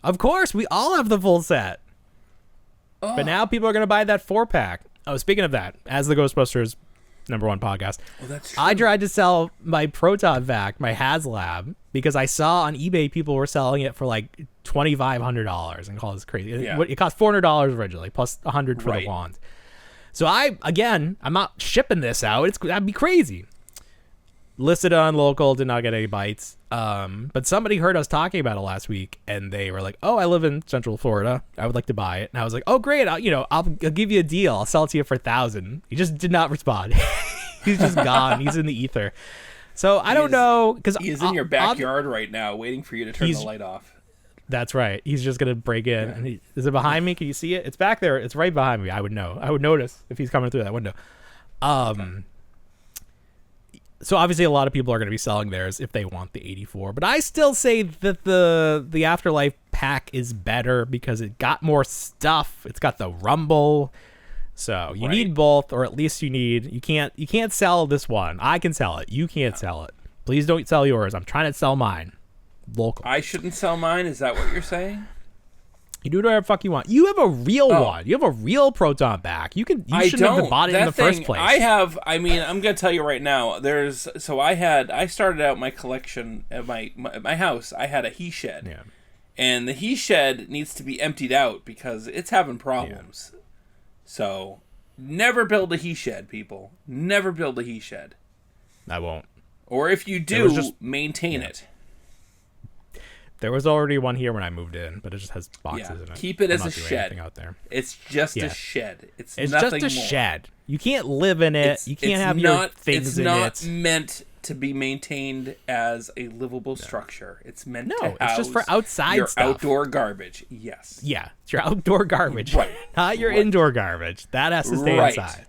Of course, we all have the full set. Oh. But now people are going to buy that 4-pack. Oh, speaking of that, as the Ghostbusters #1 podcast, that's true. I tried to sell my Proton Vac, my HasLab, because I saw on eBay people were selling it for like $2,500 and called it crazy. Yeah. It cost $400 originally, plus $100 for the wand. So I'm not shipping this out. That'd be crazy. Listed on local, did not get any bites. But somebody heard us talking about it last week, and they were like, "Oh, I live in Central Florida. I would like to buy it." And I was like, "Oh, great! I'll give you a deal. I'll sell it to you for $1,000." He just did not respond. He's just gone. He's in the ether. So I don't know, because he's in your backyard right now, waiting for you to turn the light off. That's right. He's just gonna break in. Yeah. And is it behind me? Can you see it? It's back there. It's right behind me. I would know. I would notice if he's coming through that window. So obviously a lot of people are going to be selling theirs if they want the 84, but I still say that the Afterlife pack is better because it got more stuff. It's got the Rumble. So you need both, or at least you can't sell this one. I can sell it. You can't sell it. Please don't sell yours. I'm trying to sell mine. Local. I shouldn't sell mine? Is that what you're saying? You do whatever the fuck you want. You have a real one. You have a real Proton back. You shouldn't have bought it in the first place. I'm going to tell you right now. I started out my collection at my house. I had a he shed. Yeah. And the he shed needs to be emptied out because it's having problems. Yeah. So never build a he shed, people. Never build a he shed. I won't. Or if you do, maintain it. There was already one here when I moved in, but it just has boxes in it. Keep it as a shed. Out there. It's just a shed. It's nothing just a more. Shed. You can't live in it. You can't have your things in it. It's not meant to be maintained as a livable structure. It's meant to house it's just for outside your stuff. Outdoor garbage. Yes. Yeah, it's your outdoor garbage. Right. Not your indoor garbage. That has to stay inside.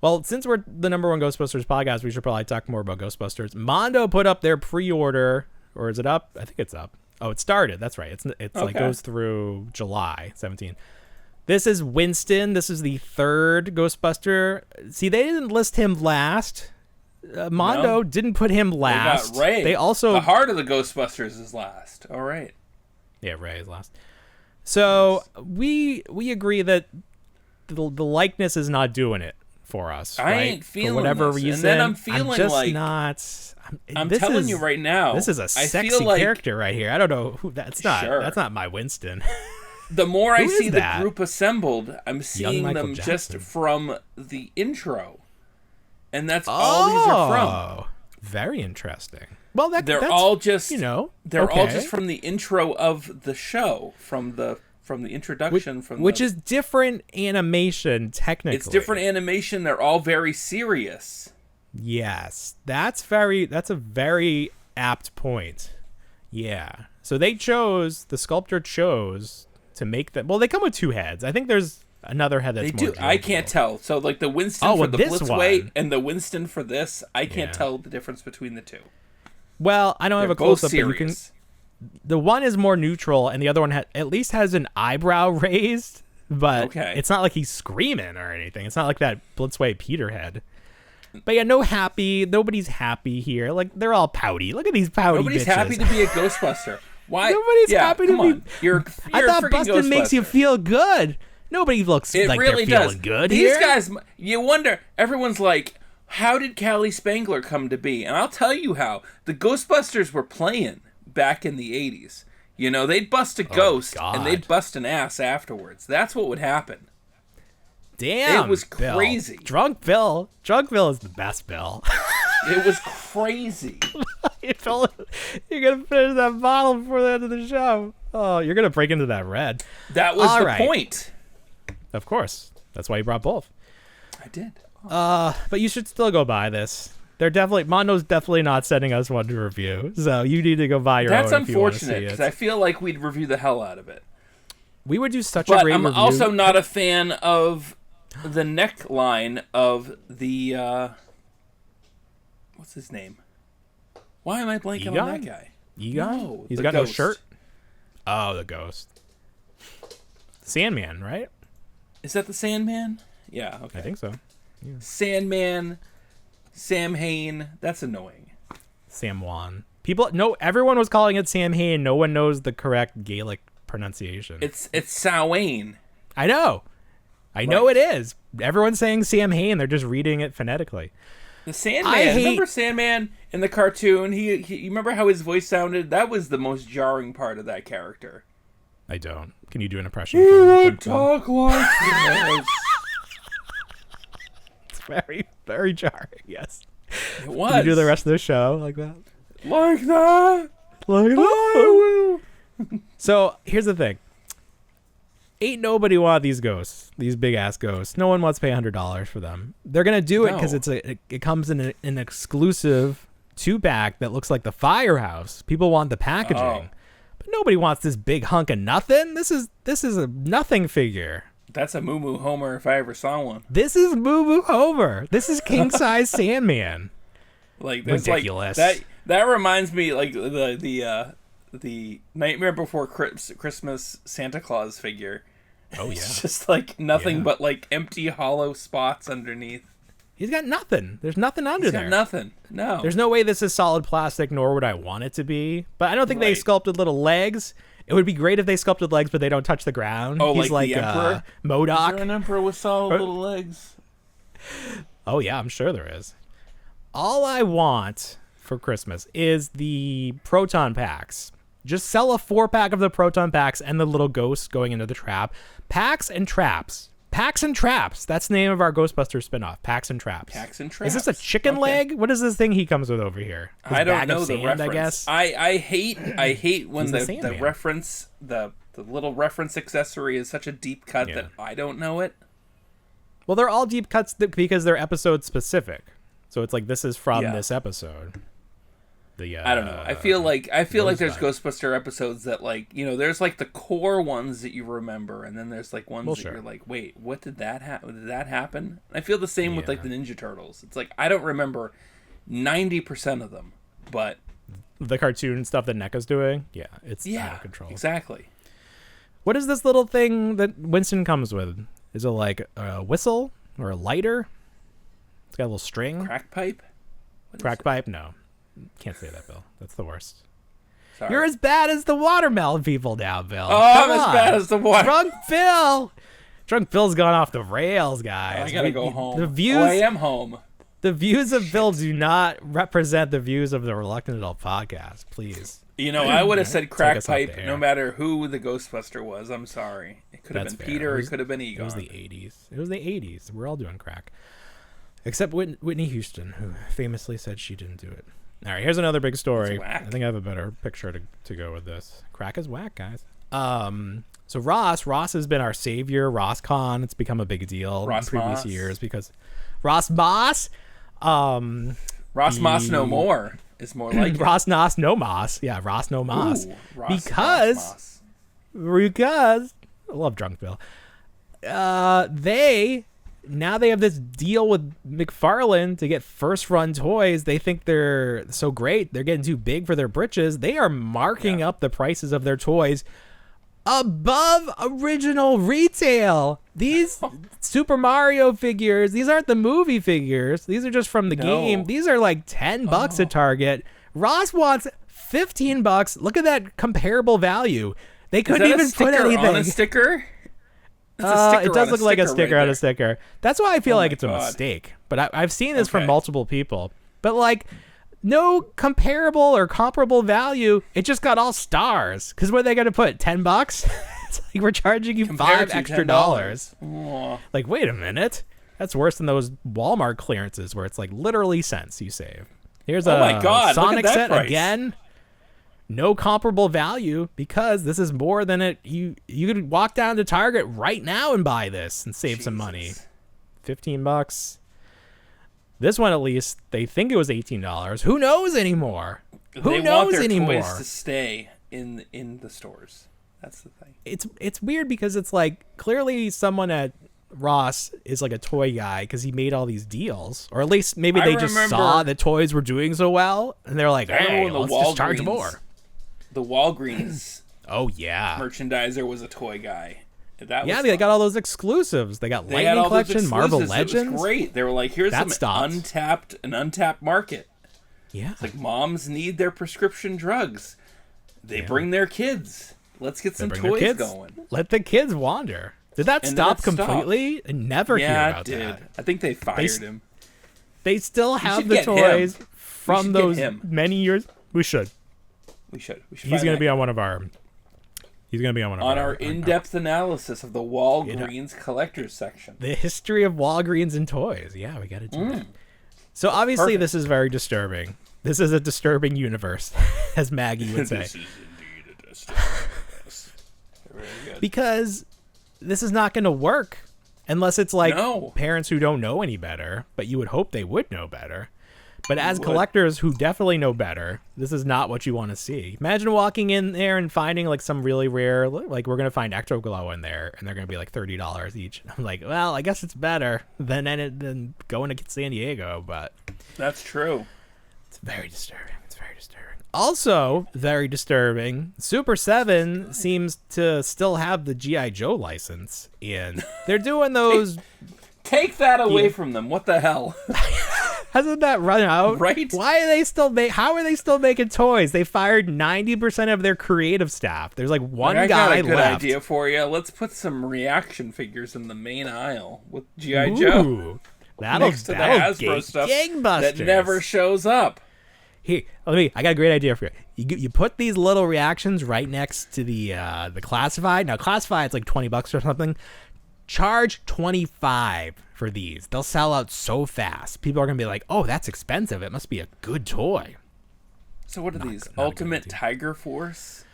Well, since we're the #1 Ghostbusters podcast, we should probably talk more about Ghostbusters. Mondo put up their pre-order. Or is it up? I think it's up. Oh, it started. That's right. It's like goes through July 17. This is Winston. This is the 3rd Ghostbuster. See, they didn't list him last. Mondo didn't put him last. They got Ray. They also the heart of the Ghostbusters is last. All right. Yeah, Ray is last. So we agree that the likeness is not doing it for us. I right? ain't feeling for whatever this. reason. And then I'm feeling just like not. I'm telling you right now. This is a sexy character right here. I don't know who that's not. Sure. That's not my Winston. The more I see the group assembled, I'm seeing them Jackson. Just from the intro, and that's all these are from. Very interesting. Well, they're all just they're all just from the intro of the show, from the introduction, which is different animation technically. It's different animation. They're all very serious. Yes, that's a very apt point. Yeah. So the sculptor chose to make them. Well, they come with two heads. I think there's another head that's more I can't tell. So like the Winston for the Blitzway and the Winston for this, I can't tell the difference between the two. Well, I don't have a close up, but you can. The one is more neutral, and the other one at least has an eyebrow raised, but it's not like he's screaming or anything. It's not like that Blitzway Peter head. But yeah, nobody's happy here. Like, they're all pouty. Look at these pouty Nobody's bitches. happy to be a Ghostbuster. Why? Nobody's happy to be. You're I thought busting makes you feel good. Nobody looks like really they're feeling good These here. guys, you wonder, everyone's like, how did Callie Spangler come to be? And I'll tell you how. The Ghostbusters were playing back in the 80s. You know, they'd bust a ghost, and they'd bust an ass afterwards. That's what would happen. Damn, it was crazy. Drunk Bill is the best Bill. It was crazy. You're gonna finish that bottle before the end of the show. Oh, you're gonna break into that red. That was the point. Of course, that's why you brought both. I did. But you should still go buy this. Mondo's definitely not sending us one to review, so you need to go buy your own. That's unfortunate because I feel like we'd review the hell out of it. We would do such a great review. But I'm also not a fan of the neckline of the what's his name? Why am I blanking on that guy? Egon? No, he's got no shirt. Oh, the ghost. Sandman, right? Is that the Sandman? Yeah, okay. I think so. Yeah. Sandman, Sam Hain. That's annoying. Sam Wan. Everyone was calling it Sam Hain. No one knows the correct Gaelic pronunciation. It's Samhain. I know. I know it is. Everyone's saying Sam Hain. They're just reading it phonetically. The Sandman. Remember Sandman in the cartoon? You remember how his voice sounded? That was the most jarring part of that character. I don't. Can you do an impression? He would talk like this. It's very, very jarring. Yes. It was. Can you do the rest of the show like that? Like that. Like that. So here's the thing. Ain't nobody want these ghosts, these big ass ghosts. No one wants to pay $100 for them. They're gonna do it because it comes in an exclusive 2-pack that looks like the Firehouse. People want the packaging, but nobody wants this big hunk of nothing. This is a nothing figure. That's a Moo Moo Homer if I ever saw one. This is Moo Moo Homer. This is king size Sandman. Like that's ridiculous. Like, that reminds me like the Nightmare Before Christmas Santa Claus figure. Oh yeah, it's just like nothing but like empty hollow spots underneath. He's got nothing. There's nothing under there. He's got nothing. No. There's no way this is solid plastic, nor would I want it to be. But I don't think they sculpted little legs. It would be great if they sculpted legs, but they don't touch the ground. Oh, he's like the Emperor? MODOK. Is there an Emperor with solid little legs? Oh yeah, I'm sure there is. All I want for Christmas is the Proton packs. Just sell a 4-pack of the Proton packs and the little ghosts going into the trap. Packs and Traps. Packs and Traps. That's the name of our Ghostbusters spinoff. Packs and Traps. Packs and Traps. Is this a chicken leg? What is this thing he comes with over here? I don't know the reference. I guess. I hate when the reference, the little reference accessory is such a deep cut that I don't know it. Well, they're all deep cuts because they're episode specific. So it's like this is from this episode. I don't know. I feel like there's Ghostbuster episodes that there's like the core ones that you remember, and then there's like ones that you're like, wait, what did that happen? Did that happen? I feel the same with like the Ninja Turtles. It's like I don't remember 90% of them, but the cartoon stuff that NECA's doing, it's out of control. Exactly. What is this little thing that Winston comes with? Is it like a whistle or a lighter? It's got a little string. Crack pipe? Crack pipe? No. Can't say that, Bill. That's the worst. Sorry. You're as bad as the watermelon people now, Bill. Oh, I'm as bad as the watermelon. Drunk Bill. Drunk Bill's gone off the rails, guys. I gotta go home. I am home. The views of Bill do not represent the views of the Reluctant Adult podcast, please. I would have said crack pipe no matter who the Ghostbuster was. I'm sorry. It could have been Peter. It could have been Egon. It was the 80s. It was the 80s. We're all doing crack. Except Whitney Houston, who famously said she didn't do it. All right, here's another big story. I think I have a better picture to go with this. Crack is whack, guys. So Ross has been our savior. RossCon, it's become a big deal in previous years because Ross Moss. Ross Moss no more. Is more like Ross Nos no Moss. Yeah, Ross no Moss. Because I love Drunk Bill. They have this deal with McFarlane to get first run toys. They think they're so great. They're getting too big for their britches. They are marking up the prices of their toys above original retail. These Super Mario figures, these aren't the movie figures. These are just from the game. These are like $10 at Target. Ross wants $15. Look at that comparable value. They couldn't even put anything on a sticker. It does look like a sticker on a sticker. That's why I feel like it's a mistake. But I've seen this from multiple people. But like, no comparable or comparable value. It just got all stars. Because what are they going to put? $10? It's like we're charging you $5 extra. Like, wait a minute. That's worse than those Walmart clearances where it's like literally cents you save. Here's a Sonic set price. Again. No comparable value because this is more than it. You could walk down to Target right now and buy this and save some money. $15. This one, at least, they think it was $18. Who knows anymore? Who knows anymore? Toys to stay in the stores. That's the thing. It's weird because it's like clearly someone at Ross is like a toy guy because he made all these deals, or at least maybe they just saw the toys were doing so well and they're like, hey, let's just charge more. The Walgreens. Oh yeah. Merchandiser was a toy guy. They got all those exclusives. They got Lightning Collection, Marvel Legends. It was great. They were like, here's an untapped market. Yeah. It's like moms need their prescription drugs. They bring their kids. Let's get some toys going. Let the kids wander. Did that stop completely? I never hear about that. Yeah, it did. I think they fired him. They still have the toys from those many years. We should. He's going to be on one of our... on our in-depth analysis of the Walgreens collectors section. The history of Walgreens and toys. Yeah, we got to do that. So obviously this is very disturbing. This is a disturbing universe, as Maggie would say. This is indeed a disturbing universe. Very good. Because this is not going to work unless it's like parents who don't know any better, but you would hope they would know better. But as collectors who definitely know better, this is not what you want to see. Imagine walking in there and finding like some really rare, like we're going to find Ectoglow in there and they're going to be like $30 each. I'm like, well, I guess it's better than going to San Diego, but... That's true. It's very disturbing. Also, very disturbing, Super 7 seems to still have the G.I. Joe license in. They're doing those... Take that away from them. What the hell? Hasn't that run out? Right? Why are they still how are they still making toys? They fired 90% of their creative staff. There's like one guy left. I got a good idea for you. Let's put some reaction figures in the main aisle with G.I. Joe. That'll next to the Hasbro stuff that never shows up. Here, I got a great idea for you. You put these little reactions right next to the classified. Now, classified's like $20 or something. Charge $25 for these. They'll sell out so fast. People are gonna be like, "Oh, that's expensive. It must be a good toy." So what are these? Ultimate Tiger Force?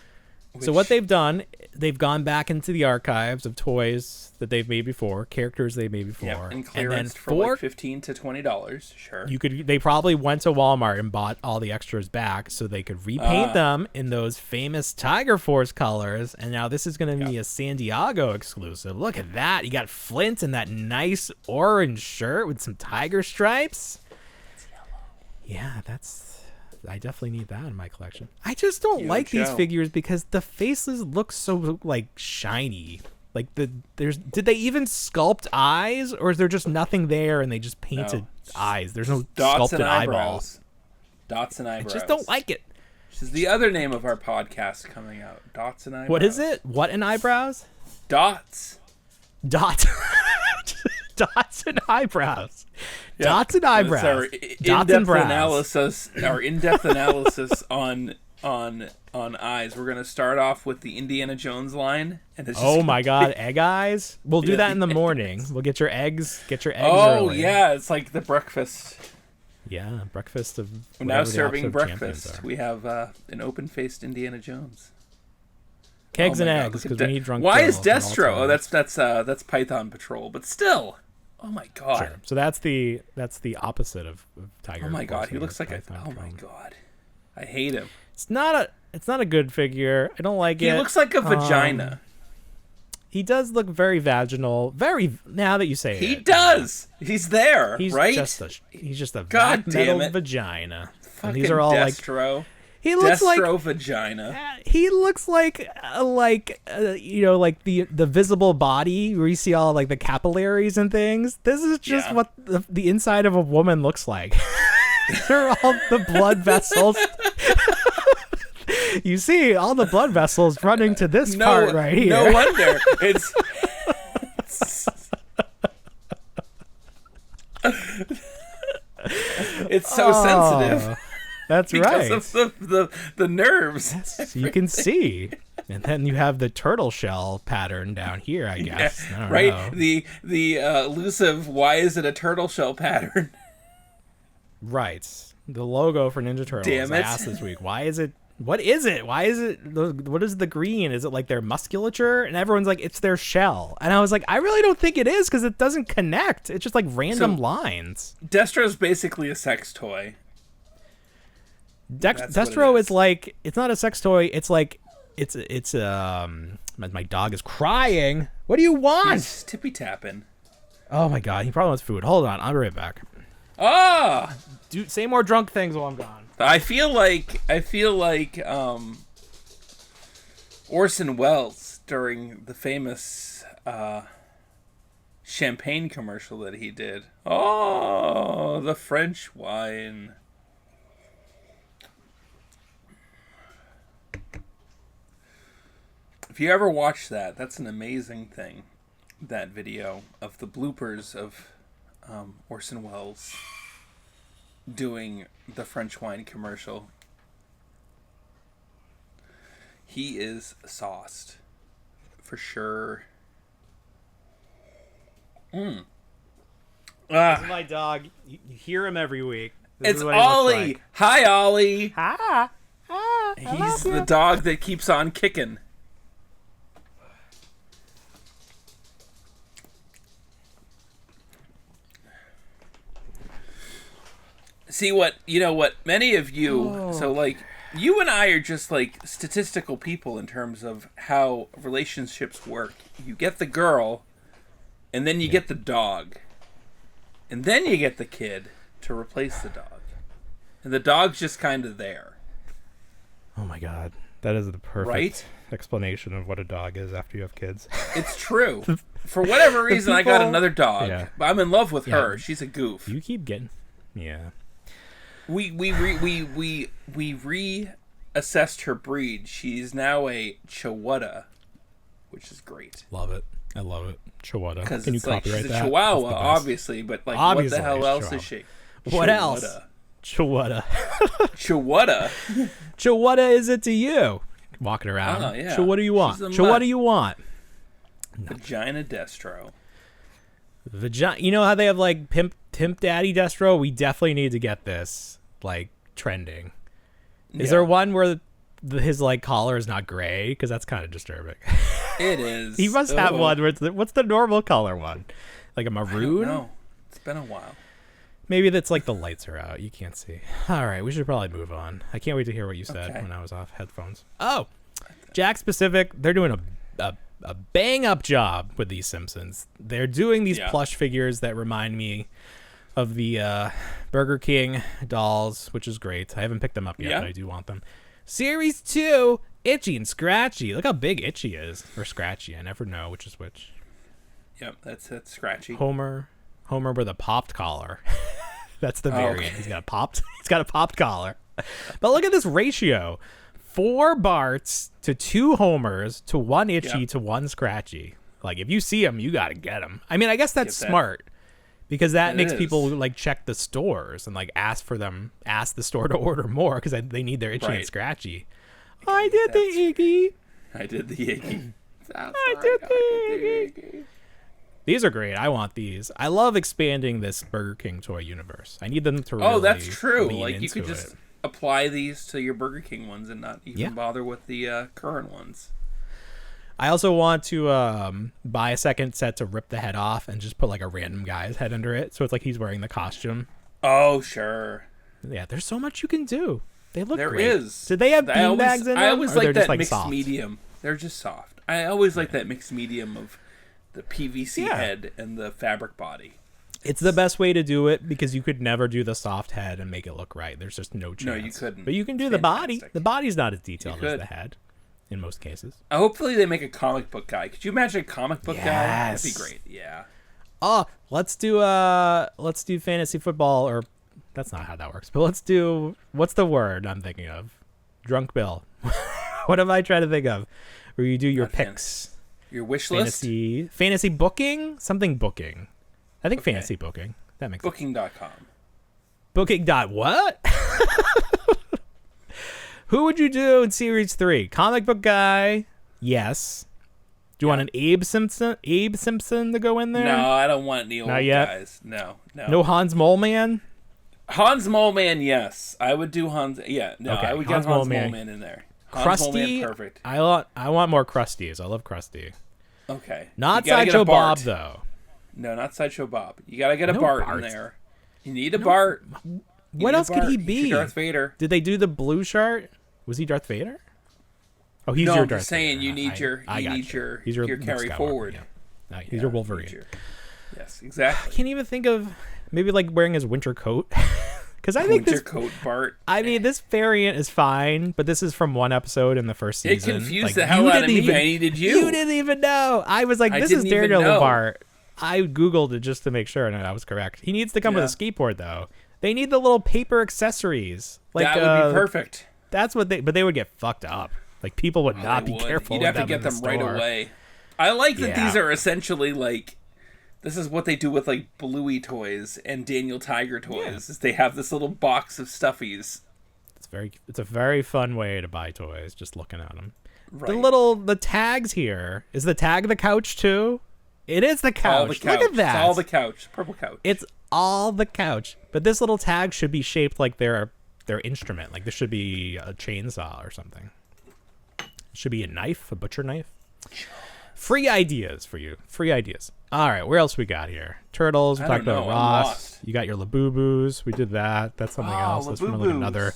So what they've done, they've gone back into the archives of toys that they've made before, characters they made before, and clearance for like $15 to $20. Sure. They probably went to Walmart and bought all the extras back so they could repaint them in those famous Tiger Force colors. And now this is going to be a San Diego exclusive. Look at that! You got Flint in that nice orange shirt with some tiger stripes. It's yellow. Yeah, I definitely need that in my collection. I just don't like these figures because the faces look so like shiny. Like did they even sculpt eyes, or is there just nothing there and they just painted eyes? There's no sculpted eyeballs. Dots and eyebrows. I just don't like it. Which is the other name of our podcast coming out. Dots and eyebrows. What is it? What and eyebrows? Dots. Dots and eyebrows. Yeah. Dots and eyebrows. Our in-depth analysis. Our in-depth analysis on eyes. We're gonna start off with the Indiana Jones line, and it's oh my god, egg eyes. We'll do that in the morning. We'll get your eggs. Oh early. Yeah, it's like the breakfast. Yeah, breakfast of. We're now serving breakfast. We have an open-faced Indiana Jones. Kegs and eggs because we need drunk. Why is Destro? Oh, that's Python Patrol, but still. Oh my god. Sure. So that's the opposite of Tiger. Oh my god, he looks like oh my god. I hate him. It's not a good figure. I don't like it. He looks like a vagina. He does look very vaginal. Very, now that you say it. He does. He's there, right? He's just a god metal vagina. Fucking and these are all Destro. Like he looks Destro like vagina. He looks like you know, like the visible body where you see all like the capillaries and things. This is just what the inside of a woman looks like. These are all the blood vessels. You see all the blood vessels running to this part right here. No wonder. It's so sensitive. That's right. Because of the nerves. Yes, you can see. And then you have the turtle shell pattern down here, I guess. Yeah, I right? know. The elusive, why is it a turtle shell pattern? Right. The logo for Ninja Turtles. Damn it. I asked this week, why is it? What is it? Why is it? What is the green? Is it like their musculature? And everyone's like, it's their shell. And I was like, I really don't think it is because it doesn't connect. It's just like random lines. Destro's basically a sex toy. Destro is like, it's not a sex toy. It's like, it's my dog is crying. What do you want? He's tippy tapping. Oh my god, he probably wants food. Hold on, I'll be right back. Ah, dude, say more drunk things while I'm gone. I feel like Orson Welles during the famous champagne commercial that he did. Oh, the French wine. If you ever watch that, that's an amazing thing. That video of the bloopers of Orson Welles doing the French wine commercial. He is sauced. For sure. This is my dog. You hear him every week. It's Ollie. Like. Hi, Ollie. Hi. He's the dog that keeps on kicking. See what many of you, so like you and I are just like statistical people in terms of how relationships work. You get the girl, and then you get the dog, and then you get the kid to replace the dog, and the dog's just kind of there. Oh my god, that is the perfect explanation of what a dog is after you have kids. It's true. For whatever reason, I got another dog, but I'm in love with her. She's a goof. You keep getting, We reassessed her breed. She's now a Chihuahua, which is great. Love it. I love it. Chihuahua. Because it's like she's a Chihuahua, obviously, but like obviously, what the hell else is she? What else? Chihuahua. Chihuahua. Chihuahua is it to you? Walking around. Oh, yeah. So what do you want? So what do you want? Vagina Destro. Vagina. You know how they have like Pimp Daddy Destro? We definitely need to get this like trending. Is there one where his like collar is not gray? Because that's kind of disturbing. It is. He must have one where what's the normal color one? Like a maroon? No, it's been a while. Maybe that's like the lights are out. You can't see. All right, we should probably move on. I can't wait to hear what you said when I was off headphones. Oh, JAKKS Pacific. They're doing a bang up job with these Simpsons. They're doing these plush figures that remind me of the Burger King dolls, which is great. I haven't picked them up yet, but I do want them. Series 2, Itchy and Scratchy. Look how big Itchy is. Or Scratchy. I never know which is which. Yep, that's Scratchy. Homer with a popped collar. That's the variant. Okay. He's got a popped collar. But look at this ratio. 4 Barts to 2 Homers to 1 Itchy to 1 Scratchy. Like, if you see them, you got to get them. I mean, I guess that's smart. Because that makes people, like, check the stores and, like, ask the store to order more because they need their Itchy and Scratchy. I did the Iggy. I did the Iggy. I did the Iggy. These are great. I want these. I love expanding this Burger King toy universe. I need them to really that's true. Like, you could it. just apply these to your Burger King ones and not even bother with the current ones. I also want to buy a second set to rip the head off and just put like a random guy's head under it. So it's like he's wearing the costume. Oh, sure. Yeah, there's so much you can do. They look great. There is. Did they have beanbags in them? I always like that mixed soft? medium. They're just soft. I always like that mixed medium of the PVC head and the fabric body. It's the best way to do it because you could never do the soft head and make it look right. There's just no chance. No, you couldn't. But you can do the body. The body's not as detailed as the head. In most cases. Hopefully they make a comic book guy. Could you imagine a comic book guy? That'd be great. Yeah. Oh, let's do fantasy football, or that's not how that works. But let's do, what's the word I'm thinking of? Drunk Bill. What am I trying to think of? Where you do your picks. Your wish list? Fantasy booking? Something booking. I think fantasy booking. That makes Booking.com. sense. Booking. What? Who would you do in Series 3? Comic book guy? Yes. Do you want an Abe Simpson to go in there? No, I don't want any old guys. No. No Hans Mole Man? Hans Mole Man, yes. I would do Hans. Yeah, no, I would get Hans Mole Man in there. Hans Mole Man, perfect. I want more Krusties. I love Krusty. Okay. Not Sideshow Bob, though. No, not Sideshow Bob. You got to get a Bart in there. You need a Bart. What else could he be? Darth Vader. Did they do the blue chart? Was he Darth Vader? Oh, he's your Darth Vader. I'm just saying you need your carry forward. Yeah. He's your Wolverine. Yes, exactly. I can't even think of maybe like wearing his winter coat. Because I think winter coat Bart. I mean, this variant is fine, but this is from one episode in the first season. It confused the hell out of me. I needed you. You didn't even know. I was like, this is Daredevil Bart. I Googled it just to make sure, and I was correct. He needs to come with a skateboard, though. They need the little paper accessories. Like, that would be perfect. That's what but they would get fucked up. Like, people would not be careful. You'd have to get them right away. I like that these are essentially like, this is what they do with like Bluey toys and Daniel Tiger toys. Is they have this little box of stuffies. It's a very fun way to buy toys. Just looking at them. Right. The tags here. Is the tag the couch too? It is the couch. All the couch. Look at that. It's all the couch. Purple couch. It's all the couch. But this little tag should be shaped like their instrument. Like this should be a chainsaw or something. It should be a knife, a butcher knife. Free ideas for you. Free ideas. All right, where else we got here? Turtles. We talked about Ross. You got your Labubu's. We did that. That's something else. That's from like another.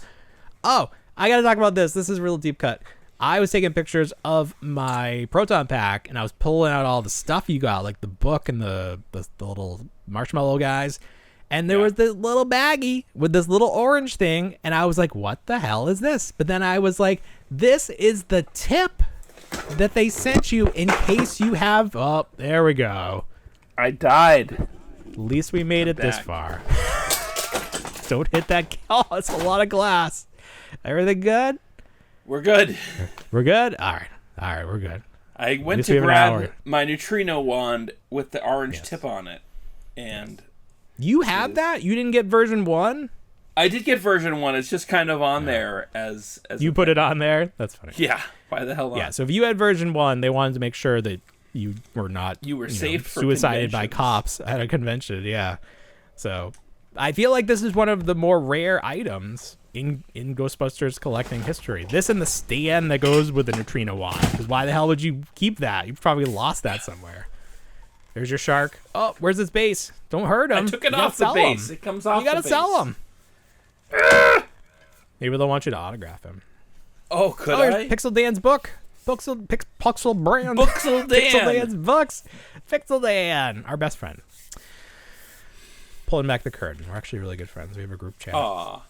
Oh, I got to talk about this. This is a real deep cut. I was taking pictures of my Proton Pack, and I was pulling out all the stuff you got, like the book and the little marshmallow guys. And there was this little baggie with this little orange thing, and I was like, what the hell is this? But then I was like, this is the tip that they sent you in case you have... Oh, there we go. I died. At least we made it this far. Don't hit that... Oh, it's a lot of glass. Everything good? We're good. We're good? All right, we're good. I went to grab my neutrino wand with the orange tip on it, and... You have that? You didn't get version 1? I did get version 1. It's just kind of on there as you put it on there? That's funny. Yeah. Why the hell not? Yeah, so if you had version 1, they wanted to make sure that you were not safe for suicided by cops at a convention. Yeah. So I feel like this is one of the more rare items in Ghostbusters collecting history. This and the stand that goes with the neutrino wand. Because why the hell would you keep that? You've probably lost that somewhere. There's your shark. Oh, where's its base? Don't hurt him. I took it off the base. It comes off the base. You gotta sell him. Maybe they'll want you to autograph him. Oh, could I? Pixel Dan's book. Pixel Brand. Pixel Dan. Pixel Dan's books. Pixel Dan, our best friend. Pulling back the curtain. We're actually really good friends. We have a group chat. Aw.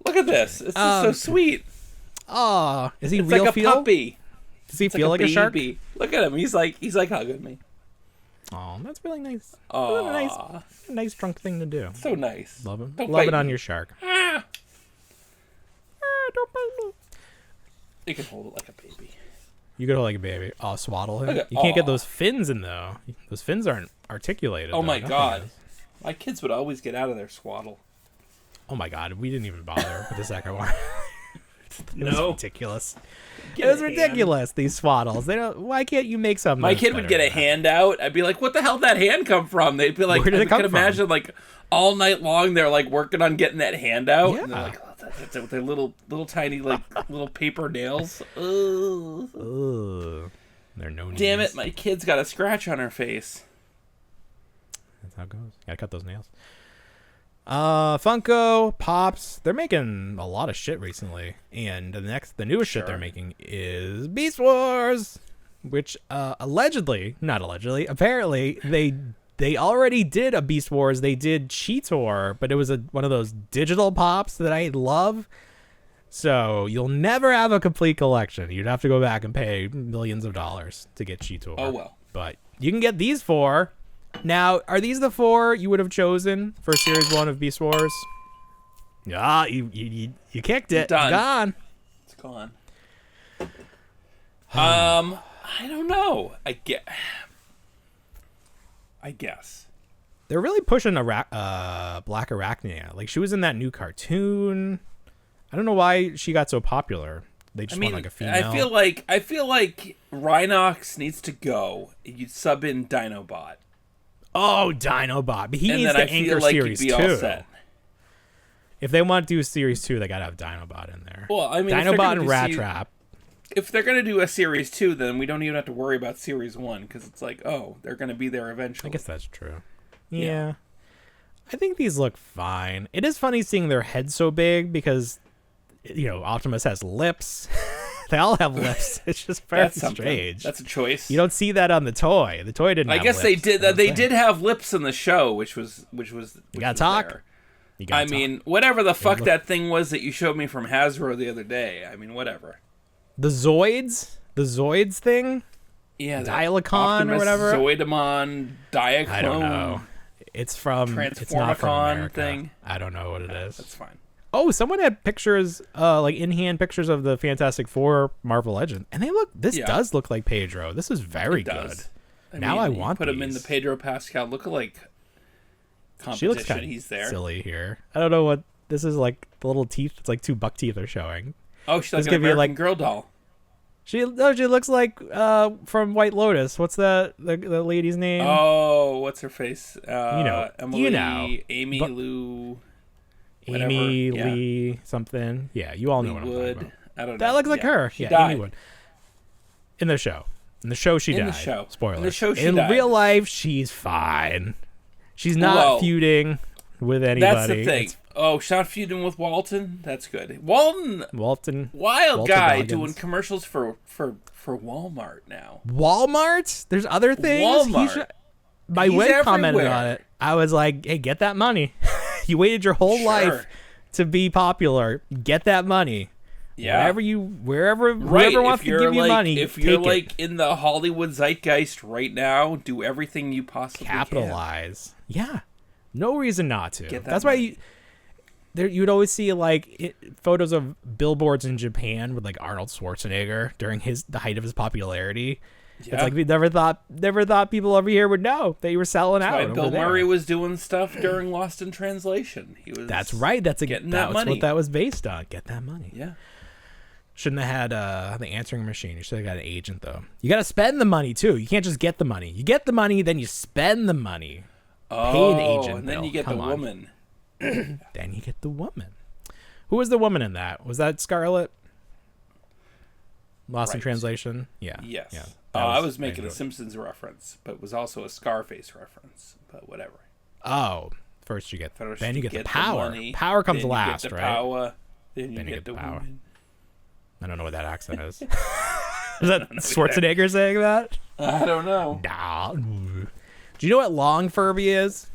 Look at this. It's just so sweet. Aw. Is he it's real like a feel? puppy. Does he feel like a shark? Look at him. He's like hugging me. Oh, that's really nice. Oh, nice drunk thing to do. So nice. Love him. Love it on your shark. It can hold it like a baby. You could hold like a baby. Oh, swaddle him. You can't get those fins in though. Those fins aren't articulated. Oh my god. My kids would always get out of their swaddle. Oh my god, we didn't even bother with the second one. It was ridiculous. It was ridiculous. These swaddles. They don't. Why can't you make something? My kid would get a hand out. I'd be like, "What the hell did that hand come from?" They'd be like, "Where did it come from?" Imagine like all night long they're like working on getting that hand out. Yeah. And they're like, with their little tiny like little paper nails. Ugh. Ugh. They're no. Damn it! My kid's got a scratch on her face. That's how it goes. Gotta cut those nails. Funko, Pops, they're making a lot of shit recently, and the newest shit they're making is Beast Wars, which apparently they already did a Beast Wars. They did Cheetor, but it was one of those digital Pops that I love. So you'll never have a complete collection. You'd have to go back and pay millions of dollars to get Cheetor. Oh well, but you can get these 4. Now, are these the 4 you would have chosen for Series 1 of Beast Wars? Yeah, you kicked it. Done. Gone. It's gone. I don't know. I guess. They're really pushing Black Arachnia. Like, she was in that new cartoon. I don't know why she got so popular. They just want like a female. I feel like Rhinox needs to go. You sub in Dinobot. Oh, Dinobot. But he needs to anchor Series 2. If they want to do Series 2, they got to have Dinobot in there. Well, I mean, Dinobot and Rat Trap. If they're going to do a Series 2, then we don't even have to worry about Series 1, because it's like, oh, they're going to be there eventually. I guess that's true. Yeah. I think these look fine. It is funny seeing their heads so big, because, Optimus has lips. They all have lips. It's just very strange. That's a choice. You don't see that on the toy. The toy didn't. I guess they did. They did have lips in the show, which was. You gotta talk. I mean, whatever the fuck that thing was that you showed me from Hasbro the other day. I mean, whatever. The Zoids thing. Yeah, Dialocon or whatever. Zoidamon, Diaclone. I don't know. It's from Transformicon thing. I don't know what it is. That's fine. Oh, someone had pictures, like in-hand pictures of the Fantastic Four Marvel Legend, and this does look like Pedro. This is very good. I want put him in the Pedro Pascal lookalike competition. She looks kind of silly here. I don't know what this is like. The little teeth. It's like 2 buck teeth are showing. Oh, she's like an American Girl doll. She looks like from White Lotus. What's the lady's name? Oh, what's her face? Emily, Amy Lou. Whatever. Amy Lee something. Yeah, you all know what I'm talking about. I don't know. That looks like her. She died. Amy Wood. In the show. She died. In the show. Spoiler. In the show, in real life, she's fine. She's not feuding with anybody. That's the thing. She's not feuding with Walton. That's good. Walton. Wild Walton guy Goggins. doing commercials for Walmart now. Walmart? There's other things? Walmart. My wife commented on it. I was like, hey, get that money. You waited your whole life to be popular. Get that money. Yeah. Whoever wants to give you money, if you're like in the Hollywood zeitgeist right now, do everything you possibly capitalize. Can. Yeah. No reason not to. Get that That's money. why you'd always see like photos of billboards in Japan with like Arnold Schwarzenegger during the height of his popularity. Yeah. It's like we never thought people over here would know that you were selling out. That's why Bill Murray was doing stuff during Lost in Translation. He was. That's right. That's money. What that was based on. Get that money. Yeah. Shouldn't have had the answering machine. You should have got an agent though. You got to spend the money too. You can't just get the money. You get the money, then you spend the money. Pay an agent. And then you get the woman. Then you get the woman. Who was the woman in that? Was that Scarlett? Lost in Translation? Yeah. Yes. Yeah. I was making a Simpsons reference, but it was also a Scarface reference. But whatever. Oh, first you get the power. The money, power comes last, right? Power, then you get the power. Woman. I don't know what that accent is. Is that Schwarzenegger saying that? I don't know. Nah. Do you know what long Furby is?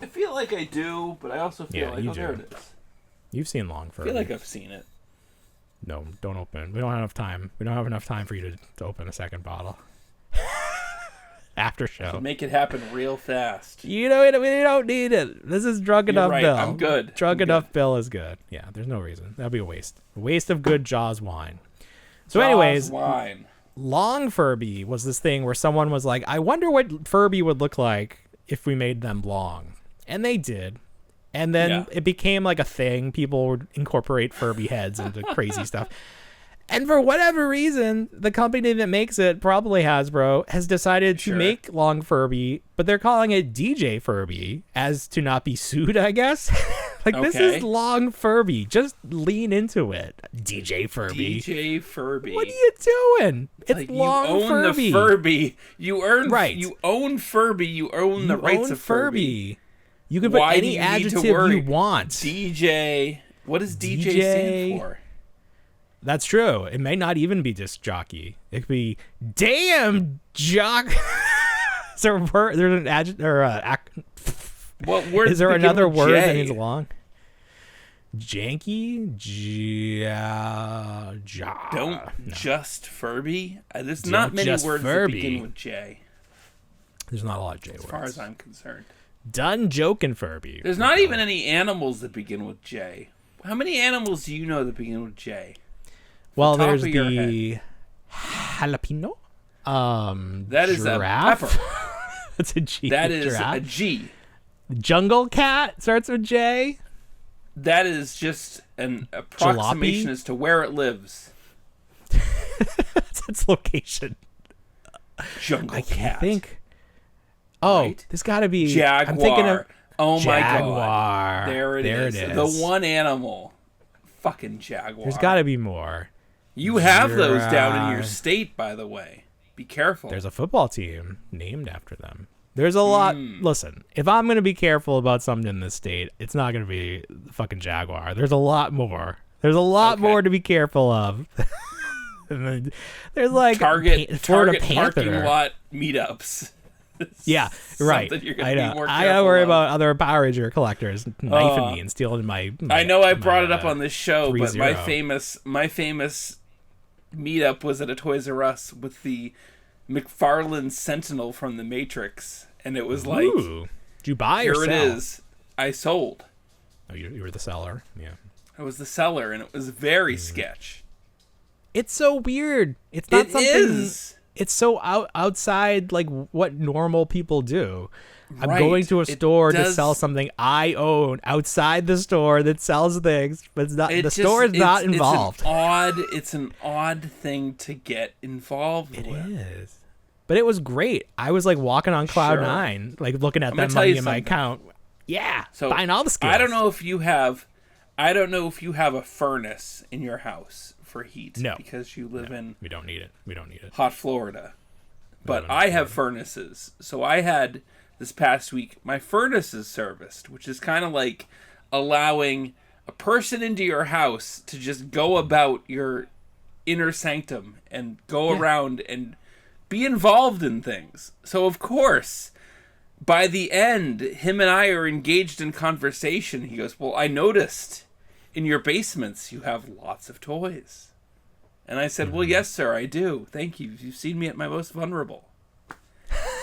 I feel like I do, but I also feel there it is. You've seen long Furby. I feel like I've seen it. No, don't open. We don't have enough time. We don't have enough time for you to open a second bottle. after show. Make it happen real fast. You know, we don't need it. This is drunk enough Bill. I'm good. Drunk enough Bill is good. Yeah, there's no reason. That'd be a waste. A waste of good Jaws wine. So anyways, wine. Long Furby was this thing where someone was like, I wonder what Furby would look like if we made them long. And they did. And then it became like a thing. People would incorporate Furby heads into crazy stuff. And for whatever reason, the company that makes it, probably Hasbro, has decided to make Long Furby, but they're calling it DJ Furby as to not be sued, I guess. This is Long Furby. Just lean into it. DJ Furby. DJ Furby. What are you doing? It's like Long you own Furby. The Furby. You own Furby. You own the rights of Furby. You can put any adjective you want. DJ. What does DJ stand for? That's true. It may not even be disc jockey. It could be damn jock. There's an adjective or is there another word that means long? Janky? Just Furby? There's not many words that begin with J. There's not a lot of J words. As far as I'm concerned. Done joking Furby. There's not even any animals that begin with J. How many animals do you know that begin with J? Well, there's the jalapeno. That is giraffe. A pepper. That's a G. That is giraffe. a G. Jungle cat starts with J. That is just an approximation as to where it lives. That's its location. Jungle cat. Think. Oh, right? There's got to be Jaguar. I'm thinking of my God. There it is. The one animal. Fucking jaguar. There's got to be more. You have those down in your state, by the way. Be careful. There's a football team named after them. There's a lot. Listen, if I'm going to be careful about something in this state, it's not going to be the fucking Jaguar. There's a lot more. There's a lot more to be careful of. And there's like Target Florida Panther. Parking lot meetups. Yeah, right. I know. I gotta worry about other Power Ranger collectors knifing me and stealing my I know I brought it up on this show, but my famous meetup was at a Toys R Us with the McFarlane Sentinel from the Matrix, and it was like, ooh, did you buy or here sell? It is. I sold. Oh, you were the seller. Yeah, I was the seller, and it was very sketch. It's so weird. It's not something. Is. It's so outside like what normal people do. I'm going to a store to sell something I own outside the store that sells things, but it's not. Store is not involved. It's an odd thing to get involved with. It is. But it was great. I was like walking on cloud nine, like looking at that money in my account. Yeah, so buying all the skills. I don't know if you have a furnace in your house for heat. No, because you live in. We don't need it. We don't need it. Hot Florida. But I have furnaces, so I had this past week my furnaces serviced, which is kind of like allowing a person into your house to just go about your inner sanctum and go around and be involved in things. So of course, by the end, him and I are engaged in conversation. He goes, well, I noticed in your basements you have lots of toys. And I said, well, yes, sir, I do. Thank you. You've seen me at my most vulnerable.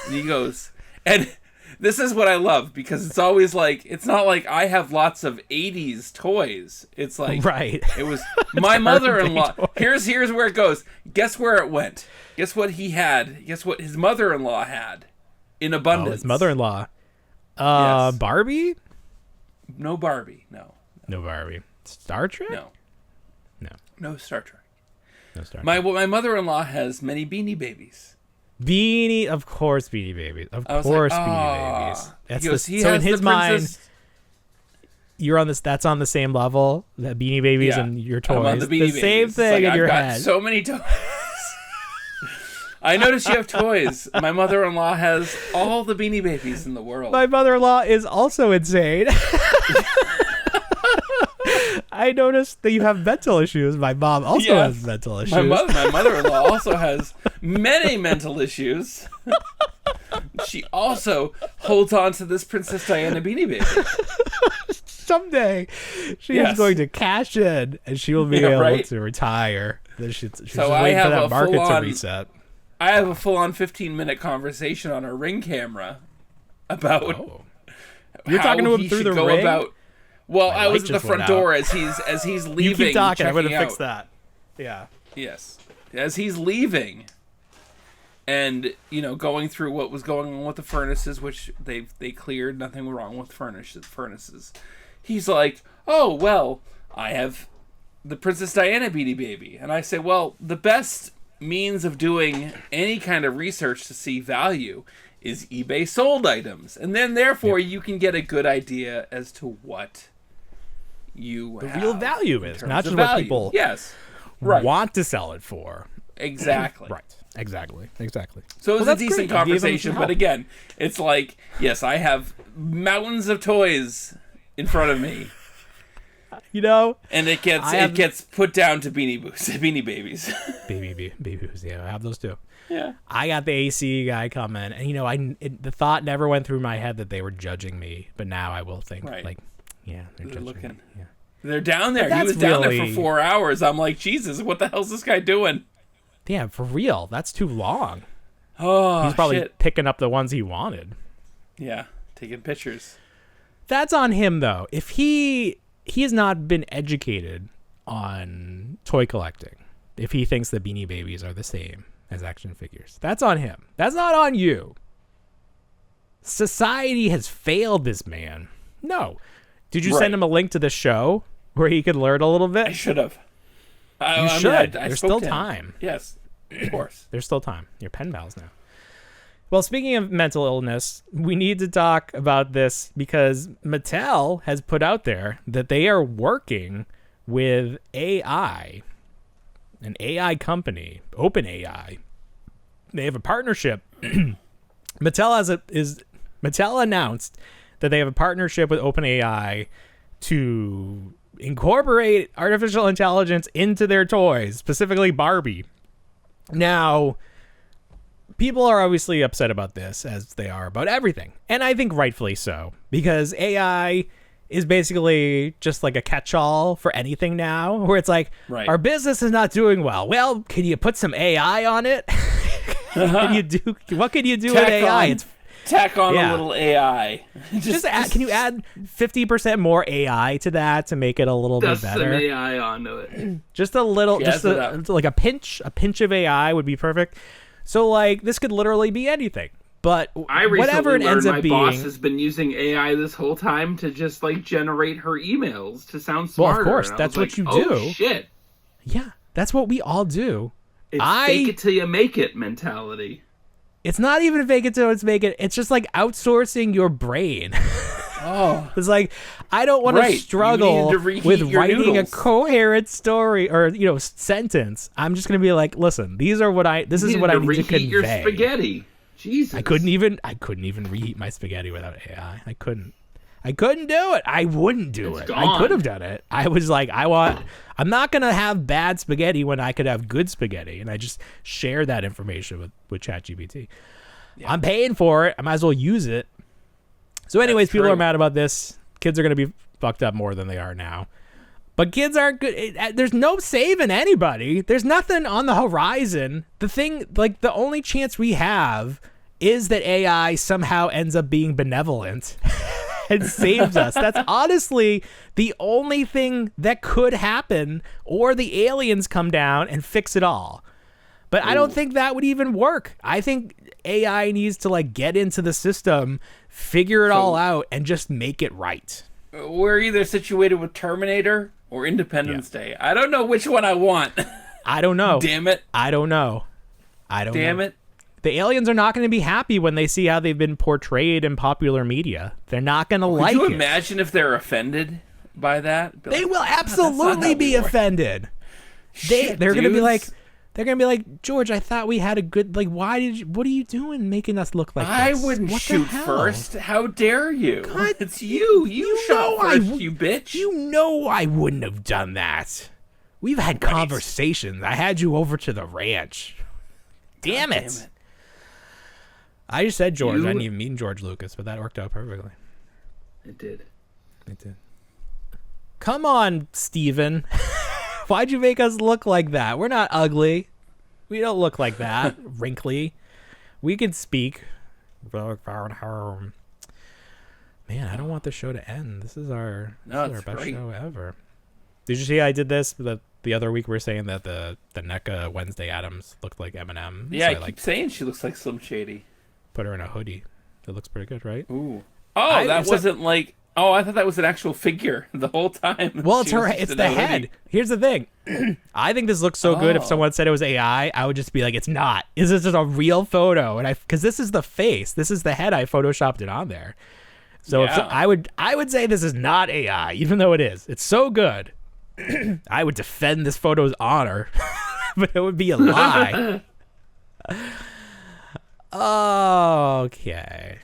And he goes, and this is what I love, because it's always like, it's not like I have lots of 80s toys. It's like, it was my mother-in-law. Here's where it goes. Guess where it went? Guess what he had? Guess what his mother-in-law had in abundance? Oh, his mother-in-law. Yes. Barbie? No Barbie, no. No Barbie. Star Trek? No. No Star Trek. No Star Trek. My mother-in-law has many Beanie Babies. Of course, Beanie Babies. Of course, Beanie Babies. That's so in his mind, you're on this. That's on the same level. That Beanie Babies and your toys. I'm on the Beanie Babies. Same thing in your head. I've got so many toys. I noticed you have toys. My mother-in-law has all the Beanie Babies in the world. My mother-in-law is also insane. I noticed that you have mental issues. My mom also has mental issues. My mother-in-law also has many mental issues. She also holds on to this Princess Diana Beanie Baby. Someday, she is going to cash in, and she will be able to retire. She's waiting for that market to reset. I have a full-on 15-minute conversation on a Ring camera about You're talking to him through the Ring? Well, I was at the front door as he's leaving. You keep talking. I'm going to fix out. that. Yeah. Yes. As he's leaving and, going through what was going on with the furnaces, which they cleared, nothing wrong with furnaces. He's like, oh, well, I have the Princess Diana Beanie Baby. And I say, well, the best means of doing any kind of research to see value is eBay sold items. And then, therefore, you can get a good idea as to what the real value is, not just what people want to sell it for. Exactly. Right. Exactly. So it was a decent conversation, but again, it's like, yes, I have mountains of toys in front of me. And it gets put down to beanie babies. Baby boos, yeah, I have those too. Yeah. I got the AC guy coming, and the thought never went through my head that they were judging me, but now I will think they're judging looking. me. Yeah. They're down there. He was down there for 4 hours. I'm like, Jesus, what the hell's this guy doing? Yeah, for real. That's too long. Oh, he's probably picking up the ones he wanted. Yeah, taking pictures. That's on him, though. If he has not been educated on toy collecting, if he thinks that Beanie Babies are the same as action figures, that's on him. That's not on you. Society has failed this man. No. Did you send him a link to the show where he could learn a little bit? I should have. You should. There's still time. Yes, of course. There's still time. You're pen pals now. Well, speaking of mental illness, we need to talk about this because Mattel has put out there that they are working with AI, an AI company, OpenAI. They have a partnership. Mattel announced that they have a partnership with OpenAI to incorporate artificial intelligence into their toys, specifically Barbie. Now, people are obviously upset about this, as they are about everything. And I think rightfully so, because AI is basically just like a catch-all for anything now, where it's like, our business is not doing well. Well, can you put some AI on it? What can you do with AI? Tack on a little AI. Can you add 50% more AI to that to make it a little bit better? Some AI onto it. Just a little, like a pinch of AI would be perfect. So like this could literally be anything. But whatever it ends up being, my boss has been using AI this whole time to just like generate her emails to sound smarter. Well, of course, that's what you do. Oh shit! Yeah, that's what we all do. It's fake it till you make it mentality. It's not even fake it till it's make it. It's just like outsourcing your brain. Oh, it's like I don't want to struggle with writing a coherent story or sentence. I'm just gonna be like, listen, this is what I need to convey. Your spaghetti. Jesus, I couldn't even reheat my spaghetti without AI. I couldn't do it. I wouldn't do it. Gone. I could have done it. I was like, I'm not going to have bad spaghetti when I could have good spaghetti. And I just share that information with ChatGPT. Yeah. I'm paying for it. I might as well use it. So anyways, people are mad about this. Kids are going to be fucked up more than they are now. But kids aren't good. There's no saving anybody. There's nothing on the horizon. The only chance we have is that AI somehow ends up being benevolent and saves us. That's honestly the only thing that could happen, or the aliens come down and fix it all. But I don't think that would even work. I think AI needs to get into the system, figure it all out, and just make it right. We're either situated with Terminator or Independence Day. I don't know which one I want. I don't know. Damn it. I don't know. Damn it. The aliens are not going to be happy when they see how they've been portrayed in popular media. They're not going to like it. Could you imagine if they're offended by that? They will absolutely be offended. They're going to be like, George, I thought we had a good, what are you doing making us look like this? I wouldn't shoot first. How dare you? God, it's you. You shot first, you bitch. You know I wouldn't have done that. We've had conversations. I had you over to the ranch. Damn it. I just said George. I didn't even mean George Lucas, but that worked out perfectly. It did. Come on, Steven. Why'd you make us look like that? We're not ugly. We don't look like that. Wrinkly. We can speak. Man, I don't want the show to end. This is our best show ever. Did you see I did this? The other week we were saying that the NECA Wednesday Addams looked like Eminem. Yeah, so I keep saying she looks like Slim Shady. Put her in a hoodie. It looks pretty good, right? Ooh. Oh, that wasn't like... Oh, I thought that was an actual figure the whole time. Well, it's her. It's the head. Here's the thing. I think this looks so good. If someone said it was AI, I would just be like, it's not. Is this just a real photo? And because this is the face. This is the head. I photoshopped it on there. So I would say this is not AI, even though it is. It's so good. I would defend this photo's honor, but it would be a lie. Okay.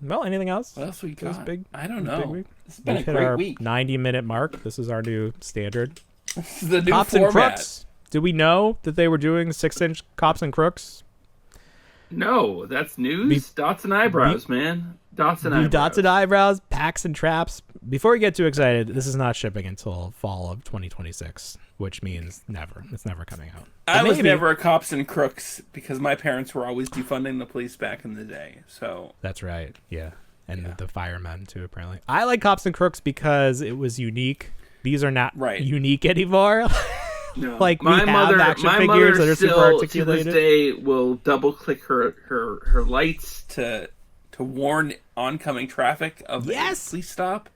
Well, anything else? What else we got? Big, I don't know. It's been a great week. 90-minute mark. This is our new standard. This is the new Cops format. And Crooks. Did we know that they were doing 6-inch Cops and Crooks? No, that's news. Dots and eyebrows, man. Dots and eyebrows. Dots and eyebrows, packs and traps. Before we get too excited, this is not shipping until fall of 2026, which means never. It's never coming out. I was never a Cops and Crooks because my parents were always defunding the police back in the day. So that's right. Yeah. And the firemen too, apparently. I like Cops and Crooks because it was unique. These are not unique anymore. No. Like my mother, action figures that are super articulated. To this day will double click her lights to warn oncoming traffic of the police stop.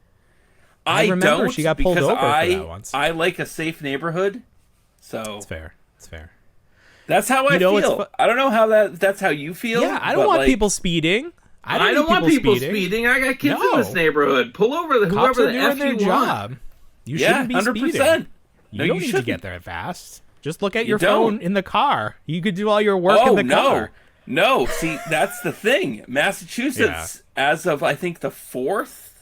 I remember don't. She got pulled over for that once. I like a safe neighborhood, so it's fair. It's fair. That's how I feel. I don't know how that's how you feel. Yeah, I don't want people speeding. I don't want people speeding. I got kids in this neighborhood. Pull over whoever the F you job. want. You shouldn't be 100%. Speeding. You don't need to get there fast. Just look at your phone in the car. You could do all your work in the car. No, see, that's the thing. Massachusetts, as of, I think, the 4th,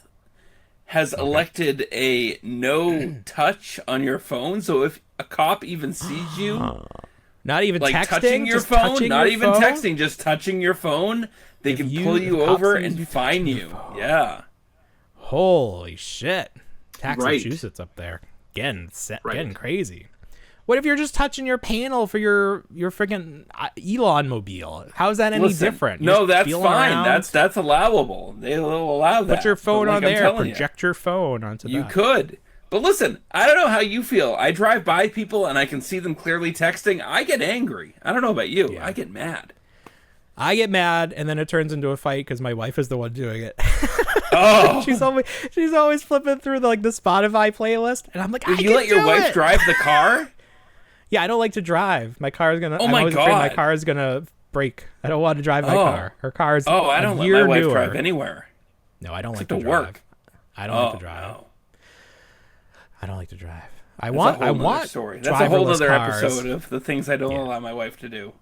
has elected a no touch on your phone. So if a cop even sees you... Not even like texting? Touching your phone? Not even texting, just touching your phone. They can pull you over and fine you. Yeah. Holy shit. Massachusetts up there. Getting crazy. What if you're just touching your panel for your freaking Elon mobile? How is that any different? No, that's fine. That's allowable. They'll allow that. Put your phone on there. Project your phone onto that. You could. But listen, I don't know how you feel. I drive by people and I can see them clearly texting. I get angry. I don't know about you. Yeah. I get mad. I get mad, and then it turns into a fight because my wife is the one doing it. Oh, she's always flipping through the Spotify playlist, and I'm like, Did you let your wife drive the car? Yeah, I don't like to drive. My car is gonna. Oh my God! Afraid my car is gonna break. I don't want to drive my car. Her car is. I don't let my wife drive anywhere. No, I don't like to drive. Work. I don't like to drive. No. I don't like to drive. I want. Story. That's a whole other episode of the things I don't allow my wife to do.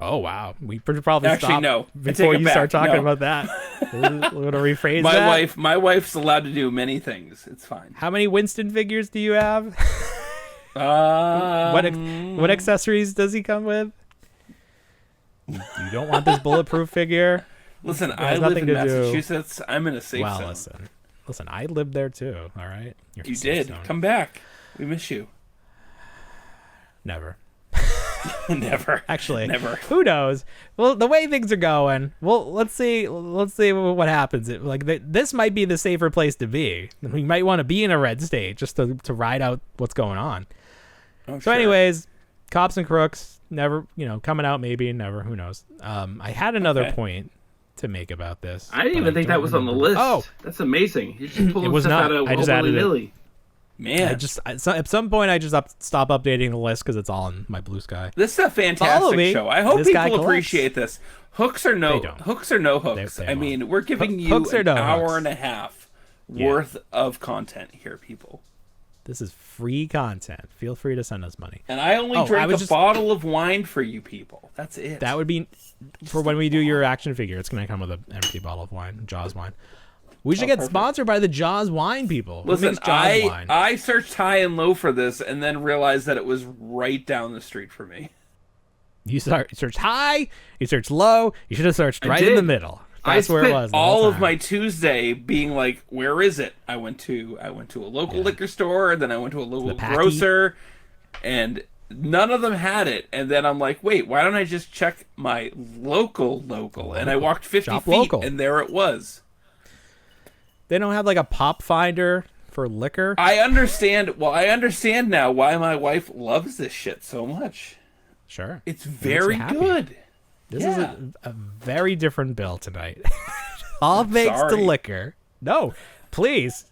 Oh wow, we probably actually no. Before you start talking about that. We're gonna rephrase that. My wife's allowed to do many things. It's fine. How many Winston figures do you have? What accessories does he come with? You don't want this bulletproof figure? Listen, I live in Massachusetts. I'm in a safe zone. Listen, I lived there too. All right, you did. Zone. Come back. We miss you. Never. Never. Actually, never. Who knows? Well, the way things are going, well, let's see what happens. This might be the safer place to be. We might want to be in a red state just to ride out what's going on. So anyways, Cops and Crooks, never, coming out maybe, never, who knows. I had another point to make about this. I didn't even think that was on the list. Oh, that's amazing. You just pulled stuff out of willy-nilly. Man, at some point I just stop updating the list because it's all in my Blue Sky. This is a fantastic show. I hope people appreciate this. Hooks or no hooks. I mean, we're giving you an hour and a half worth of content here, people. This is free content. Feel free to send us money. And I only drank a bottle of wine for you people. That's it. That would be for when we do your action figure. It's going to come with an empty bottle of wine, Jaws wine. We should get sponsored by the Jaws wine people. Listen, I searched high and low for this and then realized that it was right down the street for me. You searched high, you searched low, you should have searched right in the middle. That's where it was. All of my Tuesday being like, where is it? I went to a local liquor store, then I went to a local grocer, and none of them had it. And then I'm like, wait, why don't I just check my local? And I walked 50 Shop feet, local. and there it was. They don't have like a pop finder for liquor? I understand now why my wife loves this shit so much. Sure. It's very good. This is a very different bill tonight. All thanks to liquor. No, please.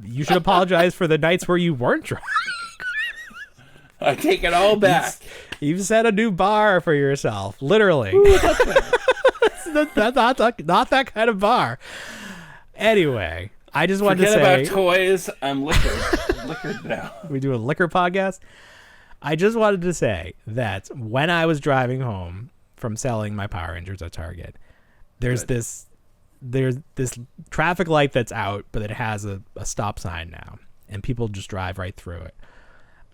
You should apologize for the nights where you weren't drunk. I take it all back. You've set a new bar for yourself, literally. Ooh, that's not that kind of bar. Anyway, I just wanted to say... Forget about toys. I'm liquored now. We do a liquor podcast. I just wanted to say that when I was driving home from selling my Power Rangers at Target, there's this traffic light that's out, but it has a stop sign now, and people just drive right through it.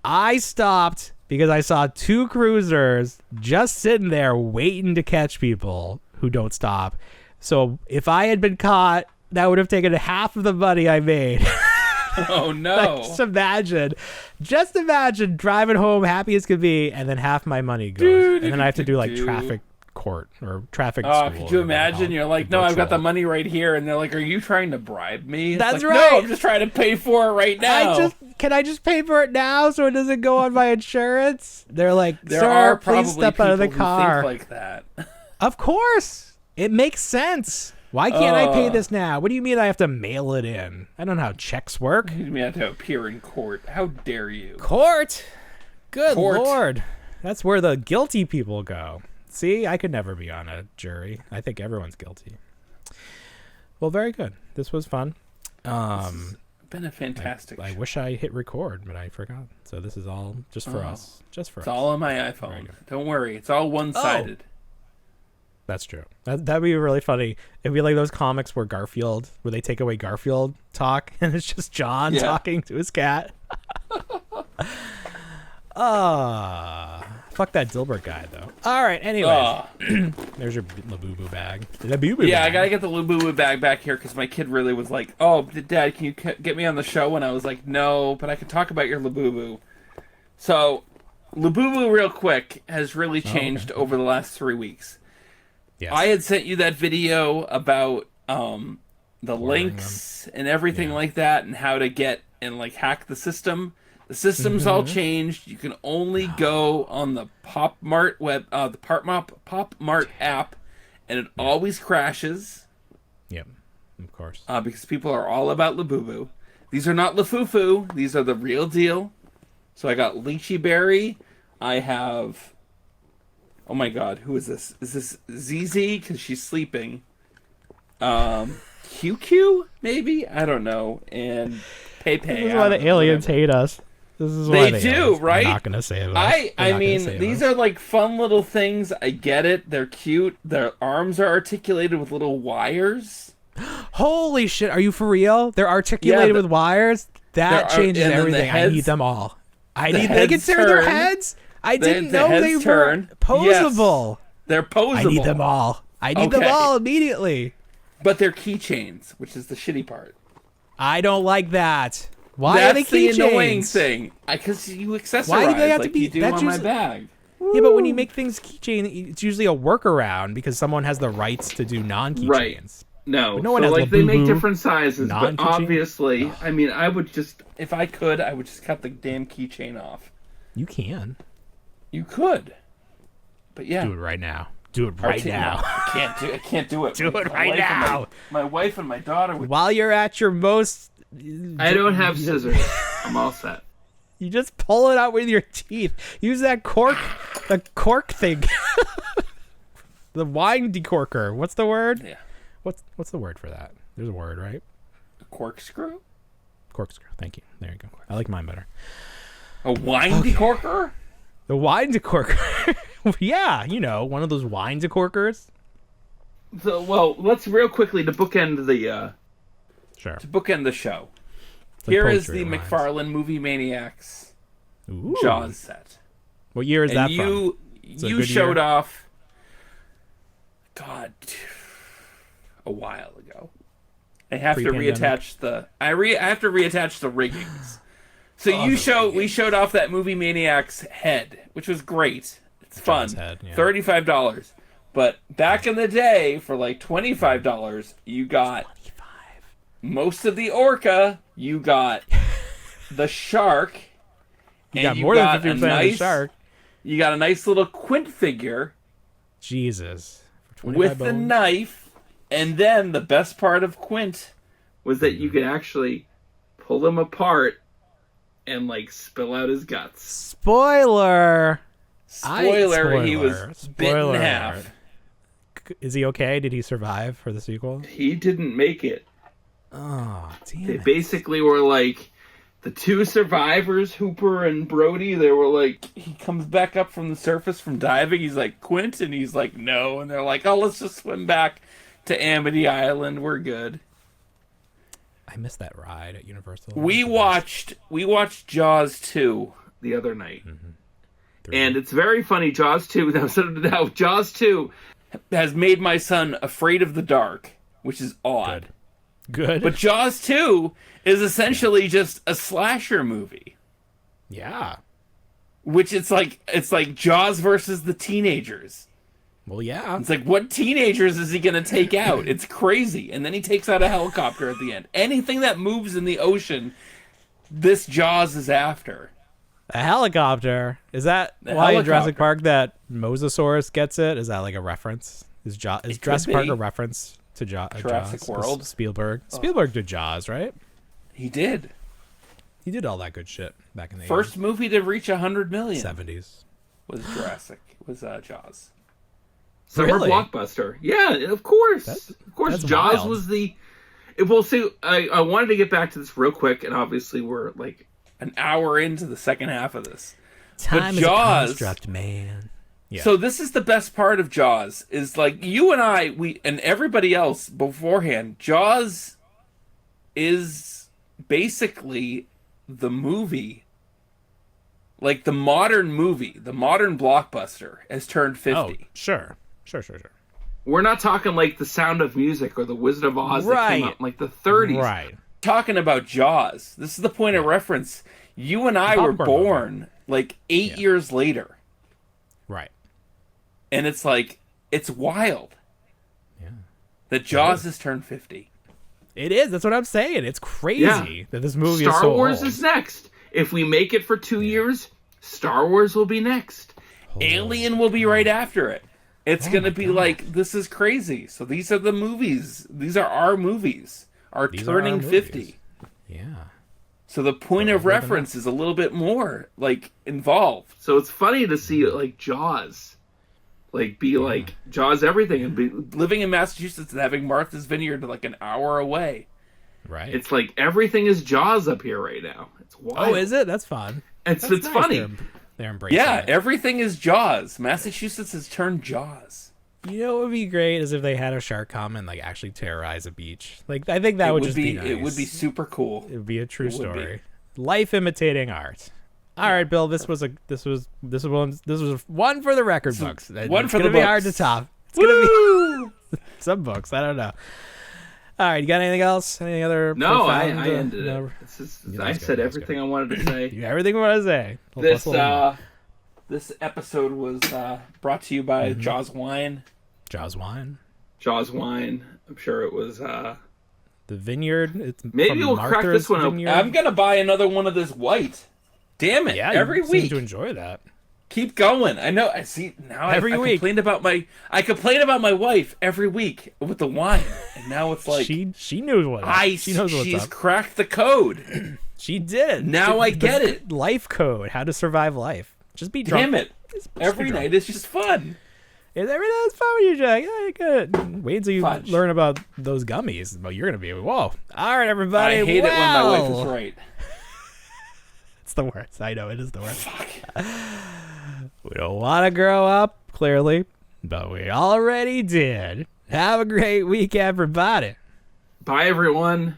I stopped because I saw two cruisers just sitting there waiting to catch people who don't stop. So if I had been caught, that would have taken half of the money I made. Oh no. Like, just imagine driving home happy as could be, and then half my money goes. And then I have to do like traffic court or traffic school. Could you imagine? You're like, no, I've got the money right here, and they're like, are you trying to bribe me? It's That's like, right. No, I'm just trying to pay for it right now. Can I just pay for it now so it doesn't go on my insurance? They're like, sir, please step out of the car. Who think like that. Of course. It makes sense. Why can't I pay this now? What do you mean I have to mail it in? I don't know how checks work. You mean I have to appear in court. How dare you? Court? Good Lord. That's where the guilty people go. See, I could never be on a jury. I think everyone's guilty. Well, very good. This was fun. It's been a fantastic I wish I hit record, but I forgot. So this is all just for us. Just for us. It's all on my iPhone. Don't worry. It's all one-sided. That's true. That'd be really funny. It'd be like those comics where they take away Garfield talk, and it's just John talking to his cat. Fuck that Dilbert guy, though. All right, anyway. There's your Labubu bag. I gotta get the Labubu bag back here, because my kid really was like, oh, Dad, can you get me on the show? And I was like, no, but I can talk about your Labubu. So, Labubu, real quick, has really changed over the last 3 weeks. Yes. I had sent you that video about the links and everything like that, and how to get and like hack the system. The system's all changed. You can only go on the Pop Mart Pop Mart app, and it always crashes. Yep, of course. Because people are all about Labubu. These are not Lafufu. These are the real deal. So I got Lychee Berry. I have... Oh my God, who is this? Is this ZZ? Because she's sleeping. QQ, maybe? I don't know. And Pepe. This is why the aliens hate us. This is why they do, right? I'm not gonna say it. I mean, these are like fun little things. I get it. They're cute. Their arms are articulated with little wires. Holy shit! Are you for real? They're articulated with wires. That changes everything. I need them all. They can turn their heads. I didn't know they were posable. Yes, they're posable. I need them all. I need them all immediately. But they're keychains, which is the shitty part. I don't like that. Why are they keychains? That's the annoying thing. Because you accessorize. Why do they have to be? You do on my bag. Yeah, but when you make things keychain, it's usually a workaround because someone has the rights to do non-keychains. Right. No, but no one has like they make different sizes, but obviously, I mean, I would just, if I could, I would just cut the damn keychain off. You can. You could. But yeah. Do it right now. Do it right now. I can't do it. Do it right now. My wife and my daughter would... While you're at your most... I don't have scissors. I'm all set. You just pull it out with your teeth. Use that cork thing. The wine decorker. What's the word? Yeah. What's the word for that? There's a word, right? A corkscrew? Corkscrew. Thank you. There you go. I like mine better. A wine decorker? The wine decorker. Yeah, one of those wine decorkers. So, well, let's real quickly to bookend the show. Here is the McFarlane movie Maniacs Jaws set. What year is that from? You showed off. God, a while ago. I have to reattach the. I have to reattach the riggings. So we showed off that movie Maniacs head, which was great. It's fun. Head, yeah. $35. But back in the day, for like $25, you got most of the orca, you got the shark, you got more than 50% of the shark. You got a nice little Quint figure. Jesus. With the knife, and then the best part of Quint was that you could actually pull him apart and like spill out his guts. Spoiler, he was bit in half. Is he okay? Did he survive for the sequel? He didn't make it. Oh, damn. They basically were like the two survivors, Hooper and Brody. They were like, he comes back up from the surface from diving. He's like, Quint, and he's like, no. And they're like, oh, let's just swim back to Amity Island. We're good. I missed that ride at Universal. We watched Jaws 2 the other night. And it's very funny. Jaws 2, now Jaws 2 has made my son afraid of the dark, which is odd. Good. But Jaws 2 is essentially just a slasher movie. Yeah. Which it's like Jaws versus the teenagers. Well, yeah. It's like, what teenagers is he going to take out? It's crazy. And then he takes out a helicopter at the end. Anything that moves in the ocean, this Jaws is after. A helicopter? Is that why in Jurassic Park that Mosasaurus gets it? Is that like a reference? Is Jurassic Park a reference to Jurassic World? Spielberg. Spielberg did Jaws, right? He did. He did all that good shit back in the first 80s. Movie to reach 100 million. 70s. Was Jaws. Summer blockbuster. Yeah, of course. Of course, Jaws wild. Was the... Well, see, I wanted to get back to this real quick, and obviously we're like an hour into the second half of this. Time is Jaws, a construct, man. Yeah. So this is the best part of Jaws, is like you and I, and everybody else beforehand, Jaws is basically the movie, like the modern movie, the modern blockbuster has turned 50. Oh, sure. We're not talking like The Sound of Music or The Wizard of Oz that came out in like the 30s. Right. Talking about Jaws. This is the point of reference. You and I were born like 8 years later. Right. And it's like, it's wild. Yeah. That Jaws has turned 50. It is. That's what I'm saying. It's crazy that this movie is so Star Wars old. Is next. If we make it for 2 years, Star Wars will be next. Alien will be right after it. It's going to be like, this is crazy. So these are the movies. These are our movies. These turning are 50. Yeah. So the point of reference is a little bit more, like, involved. So it's funny to see, like, Jaws. Like, be like, Jaws everything. And be living in Massachusetts and having Martha's Vineyard like an hour away. Right. It's like, everything is Jaws up here right now. It's wild. Oh, is it? That's fun. It's nice. Funny. They're embracing it. Everything is Jaws. Massachusetts has turned Jaws. You know what would be great is if they had a shark come and like actually terrorize a beach. Like I think that would just be nice. It would be super cool. It would be a true story. Life imitating art. All right, Bill. This was one for the record books. One it's for the gonna be hard to top. It's gonna be some books. I don't know. All right, you got anything else? Any other? No, I ended it. I said everything I wanted to say. You everything you wanted to say. This episode was brought to you by Jaws Wine. Jaws Wine. I'm sure it was the Vineyard. Maybe we'll crack this one open. I'm gonna buy another one of this white. Damn it! Yeah, every week. Seem to enjoy that. Keep going. I know. I see now. Every week. I complain about my wife every week with the wine, and now it's like she knows what. She knows what's she's up. cracked the code. She did. Now I get it. Life code. How to survive life. Just be drunk. Damn it! Every night is just fun. Every night is fun when you're drunk. Yeah, good. Wait until you learn about those gummies. But you're gonna be whoa. All right, everybody. I hate it when my wife is right. It's the worst. I know it is the worst. Fuck. We don't want to grow up, clearly, but we already did. Have a great week, everybody. Bye, everyone.